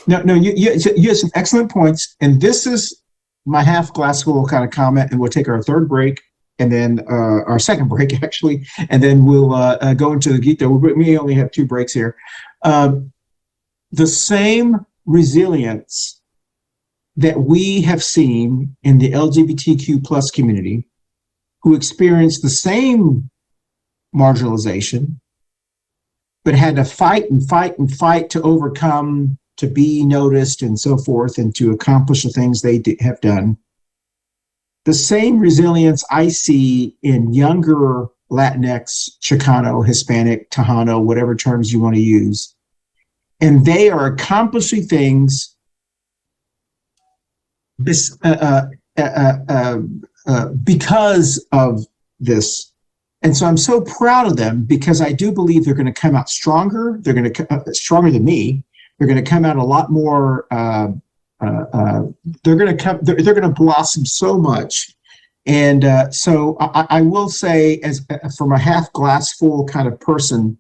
No, you have some excellent points, and this is my half glass full kind of comment, and we'll take our third break, and then our second break actually, and then we'll go into the Grito. We only have 2 breaks here. The same resilience that we have seen in the LGBTQ plus community, who experienced the same marginalization, but had to fight and fight and fight to overcome, to be noticed and so forth, and to accomplish the things they have done. The same resilience I see in younger Latinx, Chicano, Hispanic, Tejano, whatever terms you want to use. And they are accomplishing things because of this. And so I'm so proud of them, because I do believe they're going to come out stronger. They're going to stronger than me. They're going to come out a lot more. They're going to blossom so much And so I will say, as from a half glass full kind of person,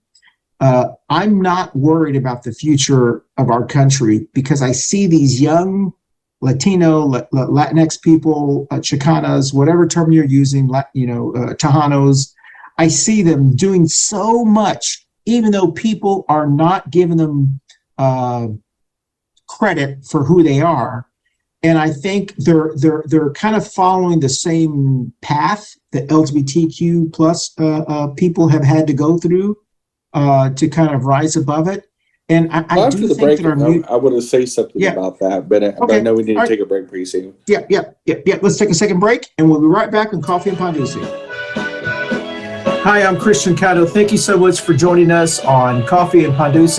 I'm not worried about the future of our country because I see these young Latino, Latinx people, Chicanas, whatever term you're using, Tejanos. I see them doing so much, even though people are not giving them credit for who they are. And I think they're kind of following the same path that LGBTQ plus people have had to go through to kind of rise above it. And I do think break, that I want to say something about that, but I know we need to take a break pretty soon. Yeah. Let's take a second break, and we'll be right back on Coffee and Pan Dulce. Hi, I'm Christian Cano. Thank you so much for joining us on Coffee and Pan Dulce.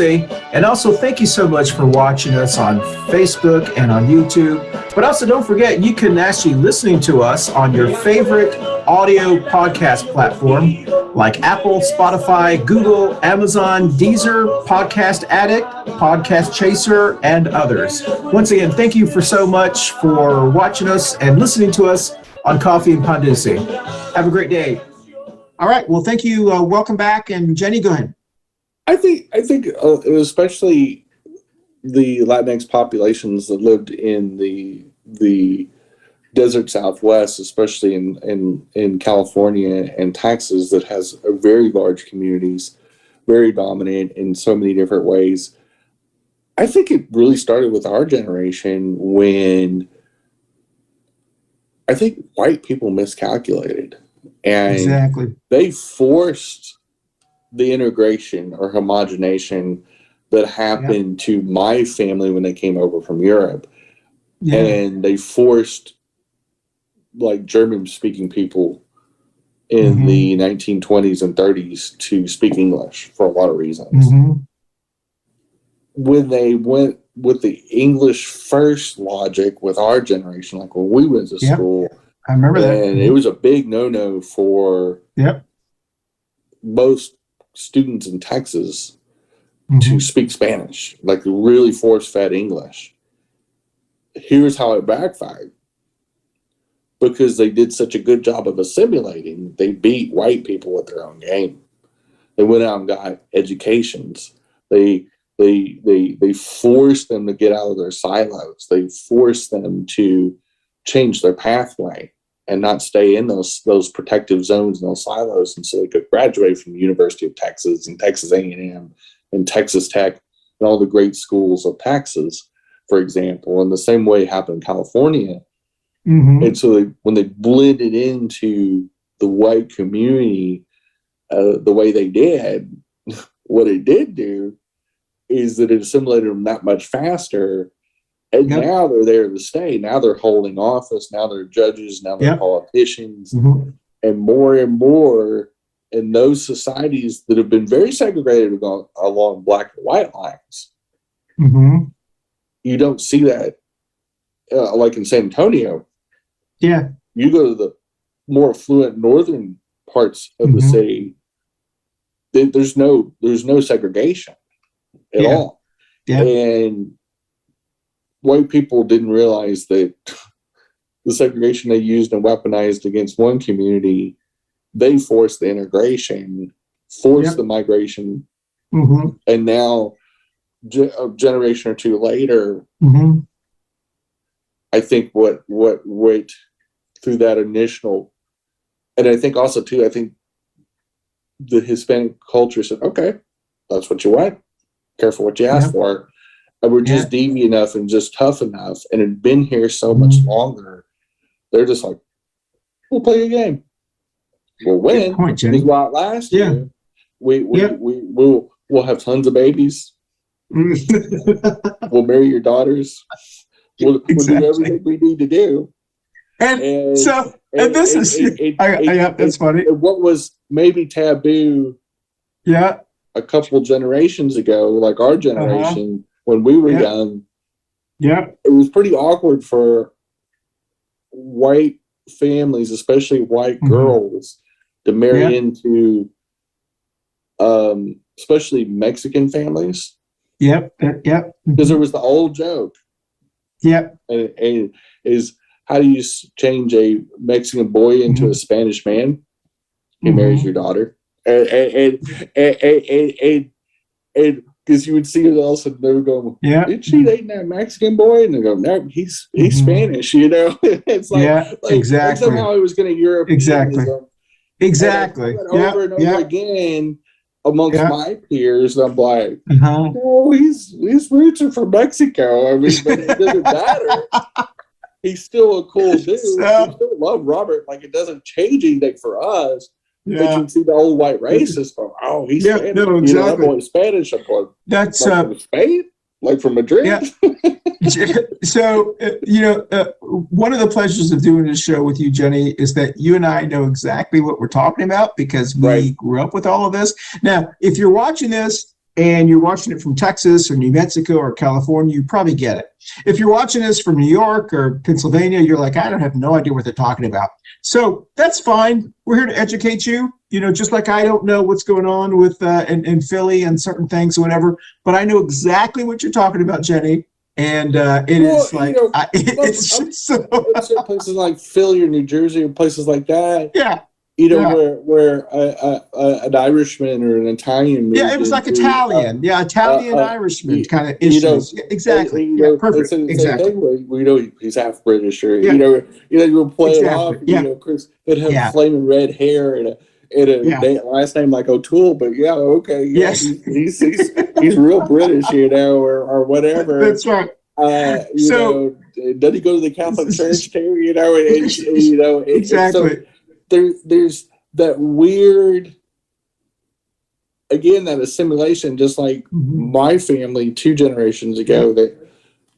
And also thank you so much for watching us on Facebook and on YouTube. But also don't forget, you can actually listen to us on your favorite audio podcast platform like Apple, Spotify, Google, Amazon, Deezer, Podcast Addict, Podcast Chaser, and others. Once again, thank you so much for watching us and listening to us on Coffee and Pan Dulce. Have a great day. All right. Well, thank you. Welcome back. And Jenny, go ahead. I think especially the Latinx populations that lived in the desert Southwest, especially in California and Texas, that has a very large communities, very dominant in so many different ways. I think it really started with our generation when I think white people miscalculated. And they forced the integration or homogenation that happened to my family when they came over from Europe. Yeah. And they forced like German-speaking people in the 1920s and 30s to speak English for a lot of reasons. When they went with the English first logic with our generation, like when we went to school, I remember that. And it was a big no-no for most students in Texas to speak Spanish, like really force-fed English. Here's how it backfired. Because they did such a good job of assimilating, they beat white people at their own game. They went out and got educations. They forced them to get out of their silos. They forced them to change their pathway and not stay in those protective zones and those silos, and so they could graduate from the University of Texas and Texas A&M and Texas Tech and all the great schools of Texas, for example. And the same way happened in California. And so when they blended into the white community the way they did, what it did do is that it assimilated them that much faster. And now they're there to stay. Now they're holding office. Now they're judges. Now they're politicians. And more in those societies that have been very segregated along black and white lines. You don't see that like in San Antonio. You go to the more affluent northern parts of the city, there's no segregation at all. And white people didn't realize that the segregation they used and weaponized against one community, they forced the integration, forced the migration, and now a generation or two later, I think what through that initial, and I think also too, I think the Hispanic culture said, okay, that's what you want. Careful what you ask for. And we're just deviant enough and just tough enough and had been here so much longer. They're just like, we'll play a game. We'll win. We'll go out last year. We'll have tons of babies. We'll marry your daughters. We'll do everything we need to do. And this is that's funny. What was maybe taboo a couple generations ago, like our generation, when we were young, it was pretty awkward for white families, especially white girls, to marry into especially Mexican families. Because there was the old joke. And is how do you change a Mexican boy into a Spanish man? He marries your daughter, and because you would see it all of a sudden they would go, "Did she dating that Mexican boy?" And they go, "No, he's Spanish." You know, it's like, exactly. Like somehow he was going to Europeanism. Exactly. Over and over again amongst my peers, I'm like, no, his roots are from Mexico. I mean, but it doesn't matter. He's still a cool dude. We still love Robert. Like, it doesn't change anything for us. But you can see the old white racist from, he's Spanish. No, exactly. You know, that boy's Spanish. I'm going, that's from Spain? Like from Madrid? Yeah. So, one of the pleasures of doing this show with you, Jenny, is that you and I know exactly what we're talking about because we grew up with all of this. Now, if you're watching this and you're watching it from Texas or New Mexico or California, you probably get it. If you're watching this from New York or Pennsylvania, you're like, I don't have no idea what they're talking about. So that's fine. We're here to educate you, just like I don't know what's going on with in Philly and certain things or whatever, but I know exactly what you're talking about, Jenny. And it's like, it's just so places like Philly or New Jersey or places like that. Yeah. Where an Irishman or an Italian. It was like Italian. Italian Irishman kind of issues. Exactly. Perfect. Exactly. We know he's half British, or you will play it off. Chris could have flaming red hair and a last name like O'Toole, but he's real British, or whatever. That's right. Does he go to the Catholic Church too? Exactly. So, there's that weird, again, that assimilation, just like my family 2 generations ago that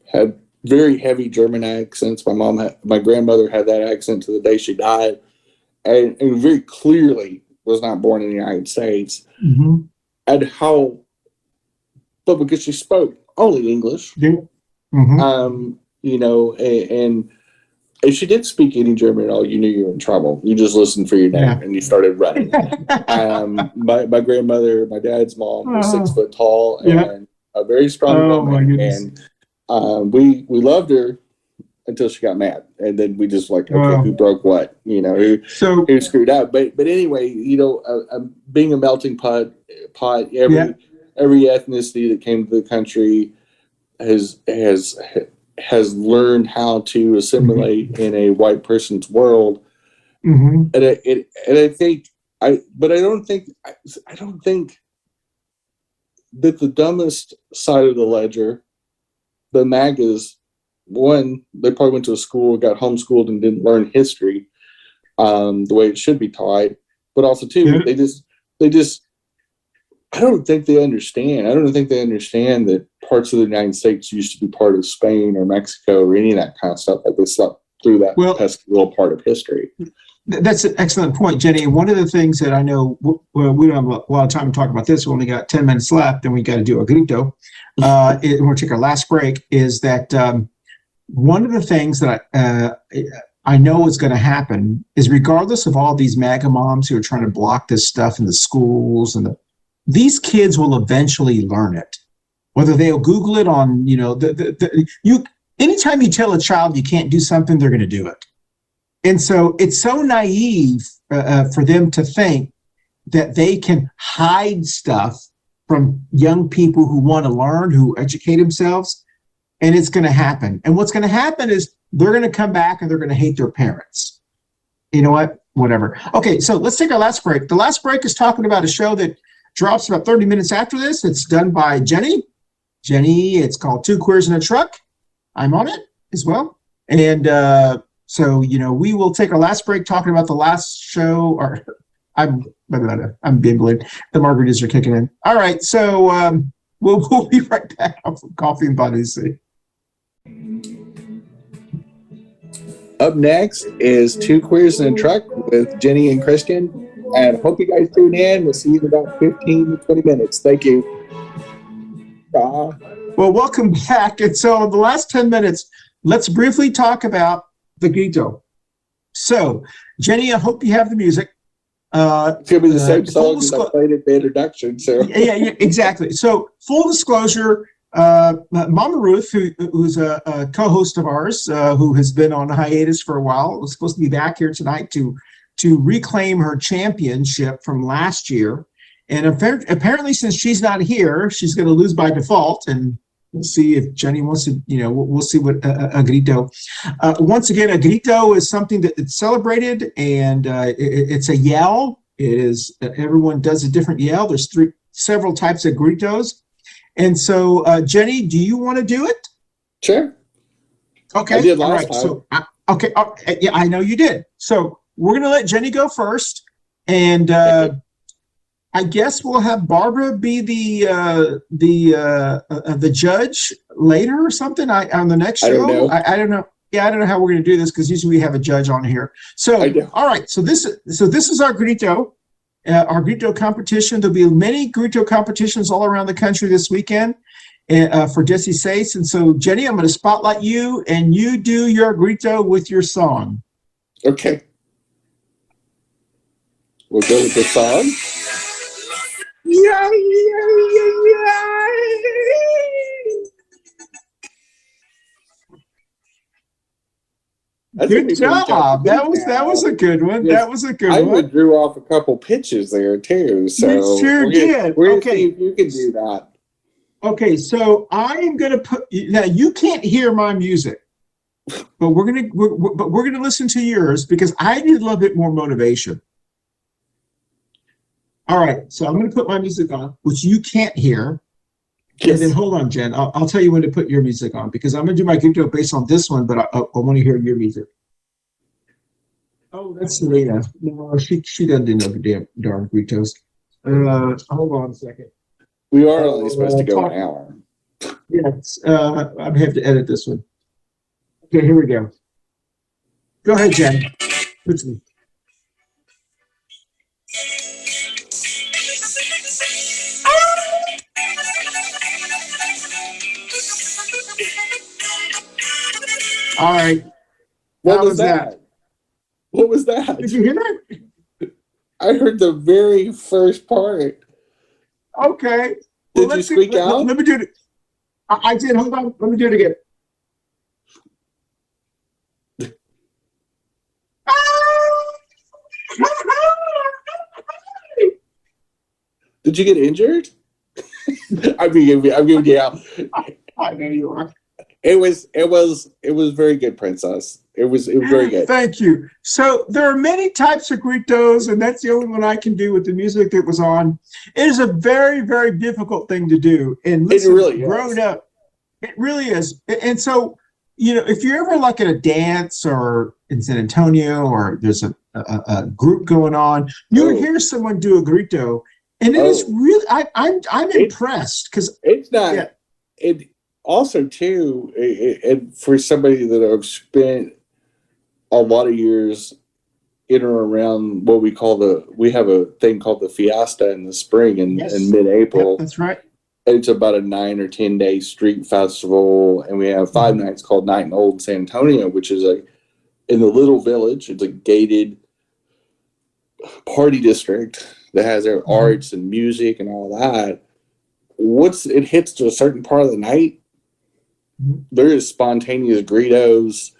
had very heavy German accents. My grandmother had that accent to the day she died, and very clearly was not born in the United States. And but because she spoke only English, and if she did speak any German at all, you knew you were in trouble. You just listened for your name and you started running. My grandmother, my dad's mom, was 6 foot tall and a very strong woman. And we loved her until she got mad. And then we just who broke what? Who screwed up. But anyway, being a melting pot, every ethnicity that came to the country has learned how to assimilate in a white person's world, and I don't think that the dumbest side of the ledger, the MAGAs, one, they probably went to a school, got homeschooled, and didn't learn history the way it should be taught. But also, too, they just. I don't think they understand. I don't think they understand that parts of the United States used to be part of Spain or Mexico or any of that kind of stuff. Like they slept through that pesky little part of history. That's an excellent point, Jenny. And one of the things that I know, we don't have a lot of time to talk about this. We only got 10 minutes left, and we got to do a grito. We're going to take our last break. Is that one of the things that I know is going to happen is, regardless of all these MAGA moms who are trying to block this stuff in the schools these kids will eventually learn it, whether they'll Google it on, anytime you tell a child you can't do something, they're going to do it. And so it's so naive for them to think that they can hide stuff from young people who want to learn, who educate themselves, and it's going to happen. And what's going to happen is they're going to come back and they're going to hate their parents. You know what? Whatever. Okay, so let's take our last break. The last break is talking about a show that drops about 30 minutes after this. It's done by Jenny. It's called Two Queers in a Truck. I'm on it as well. And so, we will take our last break talking about the last show. Or I'm giggling. The margaritas are kicking in. All right. So we'll be right back from Coffee Pan Dulce. Up next is Two Queers in a Truck with Jenny and Christian. And hope you guys tune in. We'll see you in about 15 to 20 minutes. Thank you. Bye. Well, welcome back. And so in the last 10 minutes, let's briefly talk about the grito. So, Jenny, I hope you have the music. It's going to be the same song as I played at the introduction. So. Yeah, exactly. So, full disclosure, Mama Ruth, who's a co-host of ours, who has been on hiatus for a while, was supposed to be back here tonight to reclaim her championship from last year. And apparently, since she's not here, she's going to lose by default. And we'll see if Jenny wants to, we'll see what a grito. Once again, a grito is something that it's celebrated, and it's a yell. It is, everyone does a different yell. There's several types of gritos. And so, Jenny, do you want to do it? Sure. Okay. I did last time. So, okay. Yeah, I know you did. So we're going to let Jenny go first. And I guess we'll have Barbara be the judge later or something on the next show. I don't know. I don't know. Yeah, I don't know how we're going to do this because usually we have a judge on here. So, all right. So this is our grito. Our grito competition. There'll be many grito competitions all around the country this weekend for Jesse Sace. And so, Jenny, I'm going to spotlight you, and you do your grito with your song. Okay. We'll go with the song. Yeah, yeah, yeah, yeah. Good job. That was a good one. Yes, that was a good one. I drew off a couple pitches there too. So you sure did. We're okay. See if you can do that. Okay, so I am going to put now. You can't hear my music, but we're gonna listen to yours because I need a little bit more motivation. All right, so I'm going to put my music on, which you can't hear. Yes. And then hold on, Jen. I'll tell you when to put your music on because I'm going to do my grito based on this one, but I want to hear your music. Oh, that's Selena. No, she doesn't do no darn gritos. Hold on a second. We are only supposed to go an hour. Yes, I have to edit this one. Okay, here we go. Go ahead, Jen. With me. All right. What was that? What was that? Did you hear that? I heard the very first part. Okay. Did you squeak out? Let me do it. I did. Hold on. Let me do it again. Did you get injured? I'm giving you out. I know you are. It was very good, Princess. It was very good. Thank you. So there are many types of gritos, and that's the only one I can do with the music that was on. It is a very, very difficult thing to do. And listen, it really grown is. up, it really is. And so, if you're ever like at a dance or in San Antonio or there's a group going on, you'll hear someone do a grito, and it is really I'm impressed because it's not. Yeah. It also too, for somebody that have spent a lot of years in or around what we have a thing called the Fiesta in the spring in mid-April. Yep, that's right. It's about a 9 or 10 day street festival, and we have 5 nights called Night in Old San Antonio, which is in the little village. It's a gated party district that has their arts and music and all that. Once it hits to a certain part of the night, there is spontaneous gritos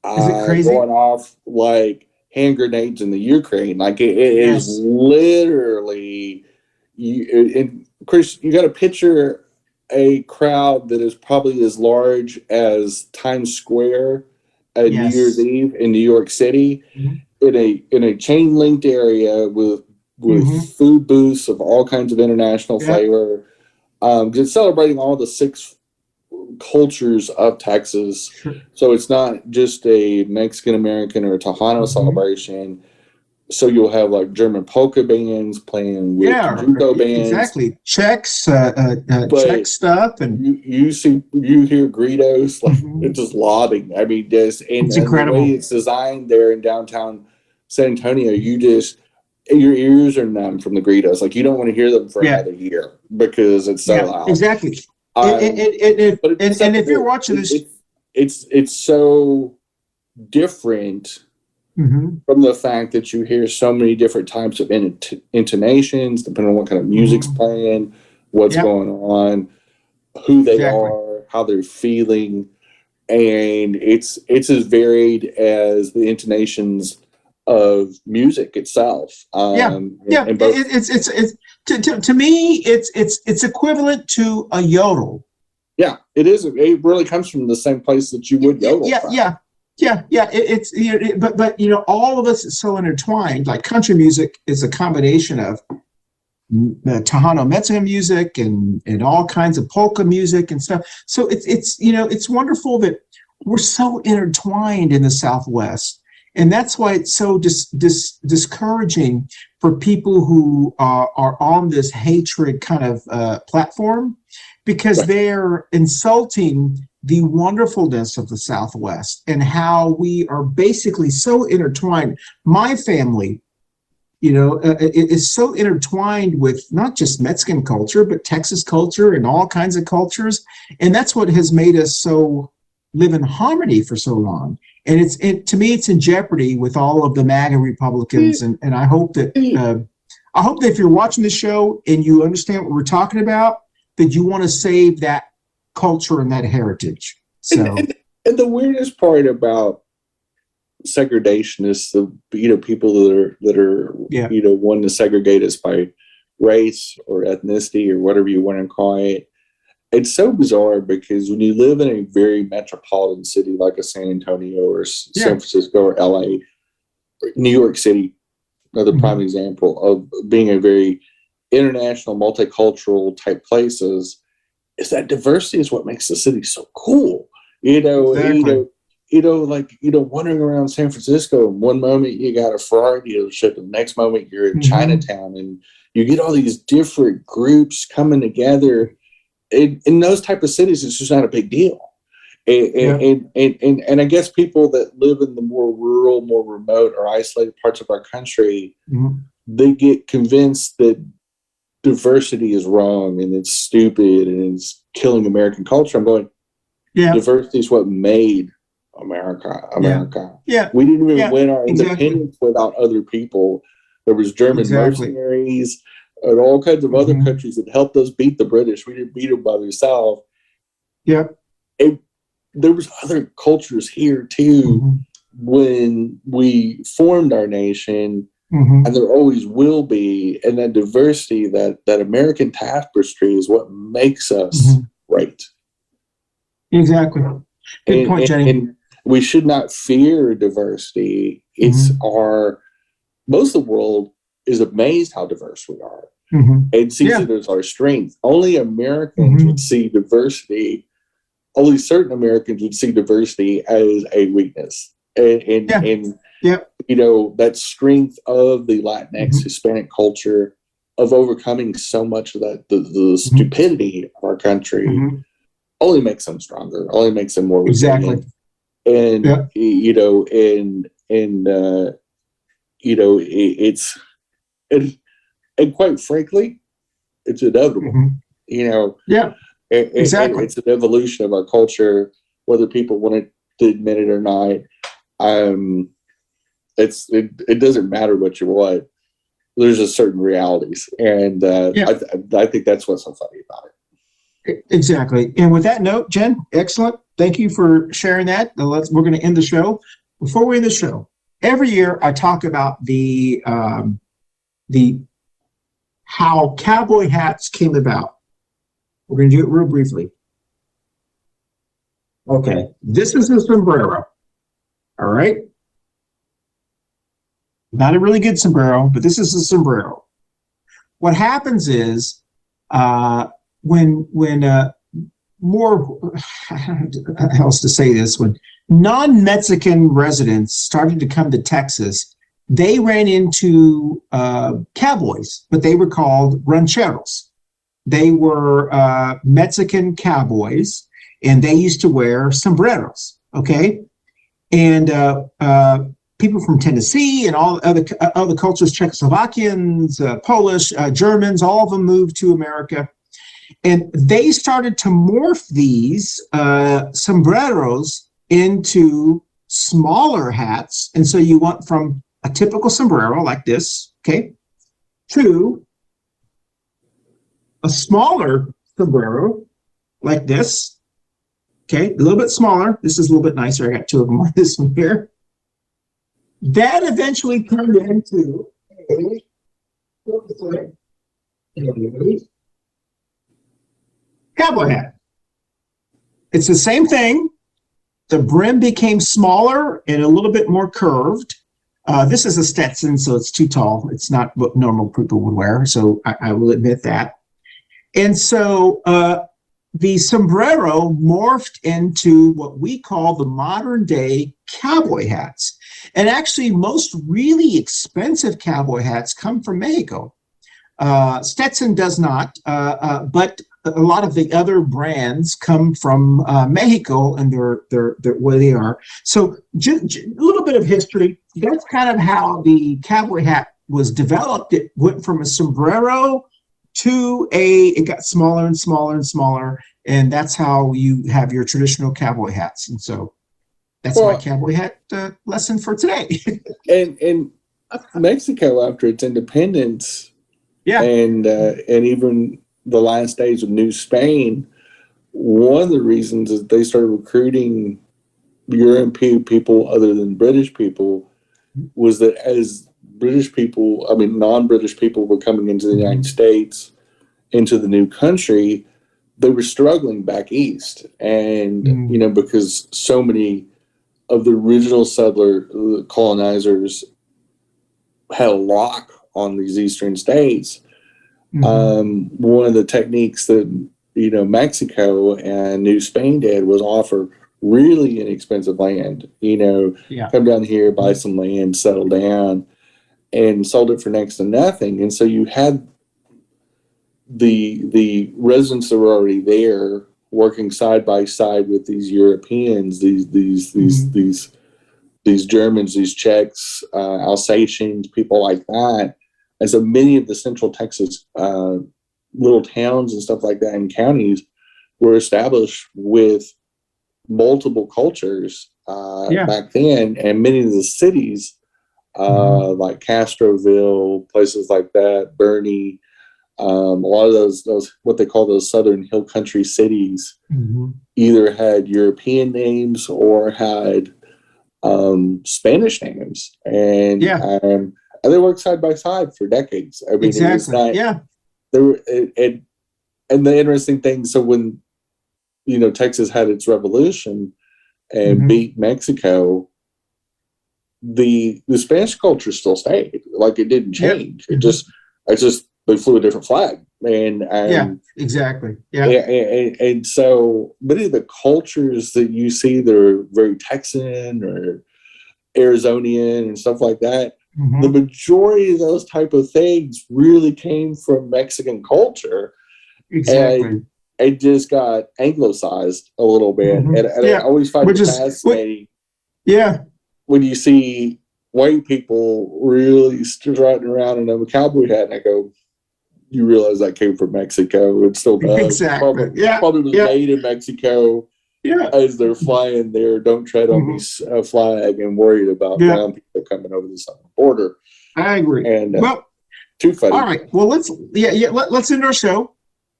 going off like hand grenades in the Ukraine. Like it is literally and Chris, you got to picture a crowd that is probably as large as Times Square at New Year's Eve in New York City, in a chain linked area with food booths of all kinds of international flavor. It's celebrating all the 6 cultures of Texas. Sure. So it's not just a Mexican American or a Tejano celebration. So you'll have like German polka bands playing with Juco bands. Exactly. Czechs, Czech stuff. And you hear gritos, like it's just lobbing. I mean, it's incredible. The way it's designed there in downtown San Antonio, your ears are numb from the gritos. Like you don't want to hear them for another year because it's so loud. Exactly. And if you're watching this, it's so different from the fact that you hear so many different types of intonations, depending on what kind of music's playing, what's going on. who they Exactly. are, how they're feeling, and it's as varied as the intonations of music itself. Yeah, yeah. And both, It's to me, it's equivalent to a yodel. yeah, it is. It really comes from the same place that you would yodel Yeah, from. yeah, yeah, yeah. It's but you know, all of us is so intertwined. Like country music is a combination of Tejano Mexican music and all kinds of polka music and stuff. So it's you know, it's wonderful that we're so intertwined in the Southwest. And that's why it's so discouraging for people who are on this hatred kind of platform, because Right. they're insulting the wonderfulness of the Southwest and how we are basically so intertwined. My family, you know, is so intertwined with not just Mexican culture, but Texas culture and all kinds of cultures. And that's what has made us so live in harmony for so long. And to me, it's in jeopardy with all of the MAGA Republicans. And I hope that if you're watching the show and you understand what we're talking about, that you want to save that culture and that heritage. So, and the weirdest part about segregation is the people that are yeah. wanting to segregate us by race or ethnicity or whatever you want to call it. It's so bizarre because when you live in a very metropolitan city like a San Antonio or San Francisco or LA, or New York City, another prime example of being a very international, multicultural type places, is that diversity is what makes the city so cool. Exactly. Wandering around San Francisco, one moment you got a Ferrari dealership, and the next moment you're in Chinatown, and you get all these different groups coming together. In those type of cities, it's just not a big deal. And I guess people that live in the more rural, more remote or isolated parts of our country, they get convinced that diversity is wrong and it's stupid and it's killing American culture. I'm going, diversity is what made America. Yeah. We didn't even win our independence without other people. There was German mercenaries and all kinds of other countries that helped us beat the British. We didn't beat them by themselves. Yeah. There was other cultures here too when we formed our nation, and there always will be. And that diversity, that American tapestry is what makes us right. Exactly. Good point, Jenny. And we should not fear diversity. It's most of the world is amazed how diverse we are and sees it as our strength. Only Americans would see diversity. Only certain Americans would see diversity as a weakness. And that strength of the Latinx Hispanic culture of overcoming so much of that, the stupidity of our country only makes them stronger, only makes them more resilient. And, and quite frankly, it's inevitable, Exactly. It's an evolution of our culture, whether people want to admit it or not. It doesn't matter what you want. There's just certain realities, and I think that's what's so funny about it. Exactly. And with that note, Jen, excellent. Thank you for sharing that. We're going to end the show. Before we end the show, every year I talk about the how cowboy hats came about. We're going to do it real briefly. Okay, this is a sombrero. All right. Not a really good sombrero, but this is a sombrero. What happens is when more, how else to say this, when non-Mexican residents started to come to Texas, they ran into cowboys, but they were called rancheros. They were Mexican cowboys, and they used to wear sombreros, okay? And people from Tennessee and all other cultures, Czechoslovakians, Polish, Germans, all of them moved to America. And they started to morph these sombreros into smaller hats. And so you went from a typical sombrero like this, okay, to a smaller sombrero like this. Okay, a little bit smaller. This is a little bit nicer. I got two of them on this one here. That eventually turned into a cowboy hat. It's the same thing. The brim became smaller and a little bit more curved. This is a Stetson, so it's too tall. It's not what normal people would wear, so I will admit that. And so the sombrero morphed into what we call the modern day cowboy hats. And actually, most really expensive cowboy hats come from Mexico. Stetson does not, but a lot of the other brands come from Mexico, and they're where they are. So a little bit of history. That's kind of how the cowboy hat was developed. It went from a sombrero to it got smaller and smaller and smaller, and that's how you have your traditional cowboy hats. And so that's my cowboy hat lesson for today. and Mexico, after its independence, and even the last days of New Spain, one of the reasons is they started recruiting European people other than British people was that as non-British people were coming into the United States, into the new country, they were struggling back east. And, because so many of the original colonizers had a lock on these eastern states. One of the techniques that, Mexico and New Spain did was offer really inexpensive land, come down here, buy some land, settle down, and sold it for next to nothing. And so you had the residents that were already there working side by side with these Europeans, these Germans, these Czechs, Alsatians, people like that. And so many of the Central Texas little towns and stuff like that and counties were established with multiple cultures back then. And many of the cities, like Castroville, places like that, Bernie, a lot of those what they call those Southern Hill Country cities either had European names or had Spanish names. And they worked side by side for decades. I mean, it was not, there were, and the interesting thing, so when, Texas had its revolution and beat Mexico, the Spanish culture still stayed. Like, it didn't change. It just they flew a different flag. And exactly. And so many of the cultures that you see that are very Texan or Arizonian and stuff like that, the majority of those type of things really came from Mexican culture. Exactly. And it just got anglicized a little bit. And I always find it fascinating when you see white people really strutting around in a cowboy hat, and I go, you realize that came from Mexico. It still does. Exactly. Probably was made in Mexico. As they're flying there, don't tread on this flag, and worried about brown people coming over the southern border. I agree. And too funny. All right. Well, let's end our show.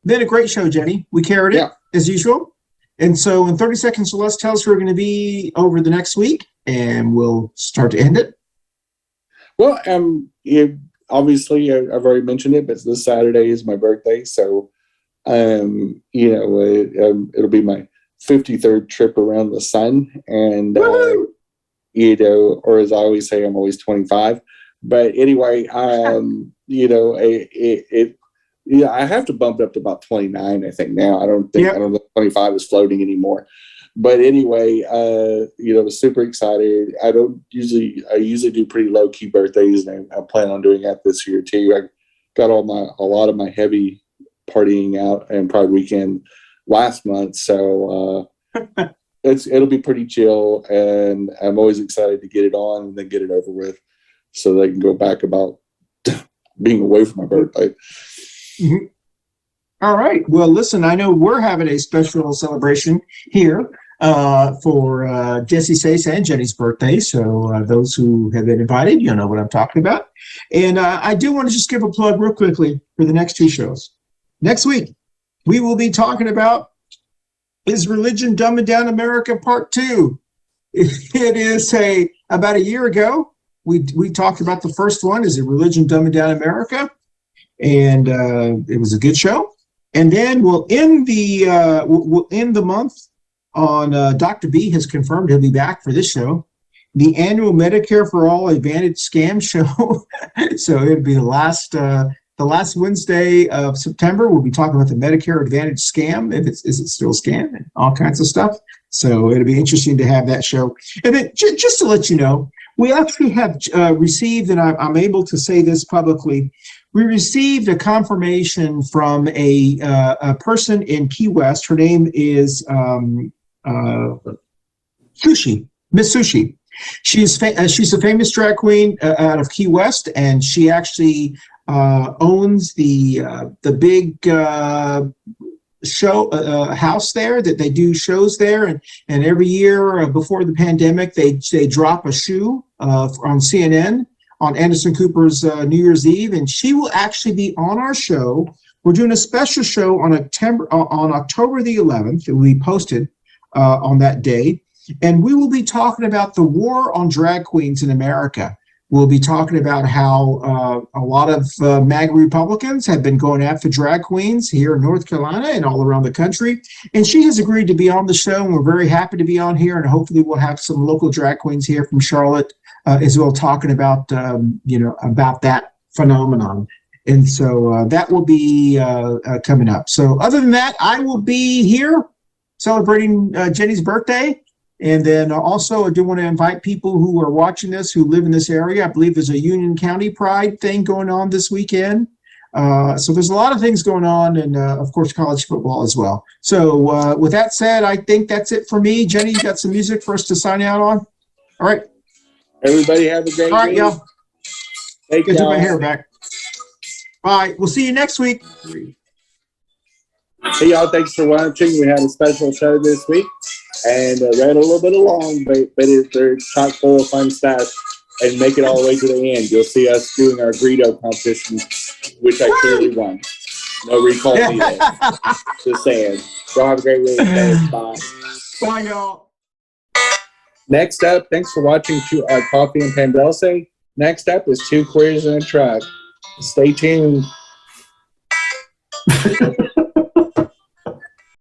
Been a great show, Jenny. We carried it as usual. And so in 30 seconds, Celeste, tell us who we're going to be over the next week, and we'll start to end it. Well, obviously, I've already mentioned it, but this Saturday is my birthday, so it'll be my 53rd trip around the sun, and or as I always say, I'm always 25. But anyway, I have to bump it up to about 29, I think now. I don't know if 25 is floating anymore. But anyway, I was super excited. I usually do pretty low key birthdays, and I plan on doing that this year too. I got a lot of my heavy partying out and Pride weekend last month, so it'll be pretty chill, and I'm always excited to get it on and then get it over with, so they can go back about being away from my birthday. All right. Well, listen, I know we're having a special celebration here for Jesse Sace and Jenny's birthday. So those who have been invited, you know what I'm talking about. And I do want to just give a plug real quickly for the next two shows. Next week, we will be talking about Is Religion Dumbing Down America Part 2? It is about a year ago. We talked about the first one. Is it Religion Dumbing Down America? And it was a good show. And then we'll end the month on Dr. B has confirmed he'll be back for this show, the annual Medicare for All Advantage Scam Show. So it'll be the last Wednesday of September. We'll be talking about the Medicare Advantage scam. Is it still a scam, and all kinds of stuff. So it'll be interesting to have that show. And then just to let you know, we actually have received, and I'm able to say this publicly, we received a confirmation from a person in Key West. Her name is Sushi, Miss Sushi. She's a famous drag queen out of Key West, and she actually owns the big show house there that they do shows there, and every year before the pandemic they drop a shoe on CNN on Anderson Cooper's New Year's Eve, and she will actually be on our show. We're doing a special show on October the 11th. It will be posted on that day, and we will be talking about the war on drag queens in America. We'll be talking about how a lot of MAGA Republicans have been going after drag queens here in North Carolina and all around the country. And she has agreed to be on the show, and we're very happy to be on here. And hopefully we'll have some local drag queens here from Charlotte as well, talking about, about that phenomenon. And so that will be coming up. So other than that, I will be here celebrating Jenny's birthday. And then also, I do want to invite people who are watching this who live in this area. I believe there's a Union County Pride thing going on this weekend. So there's a lot of things going on, and of course, college football as well. So with that said, I think that's it for me. Jenny, you got some music for us to sign out on? All right. Everybody have a great All right, week. y'all. Take Get care. my hair back. Bye. We'll see you next week. Hey, y'all. Thanks for watching. We had a special show this week. And ran a little bit long, but they're chock full of fun stuff. And make it all the way to the end. You'll see us doing our Grito competition, which I clearly won. No recall needed. Just saying. Y'all have a great week. Bye. Bye, y'all. Next up, thanks for watching Coffee Pan Dulce. Next up is Two Queers in a Truck. Stay tuned.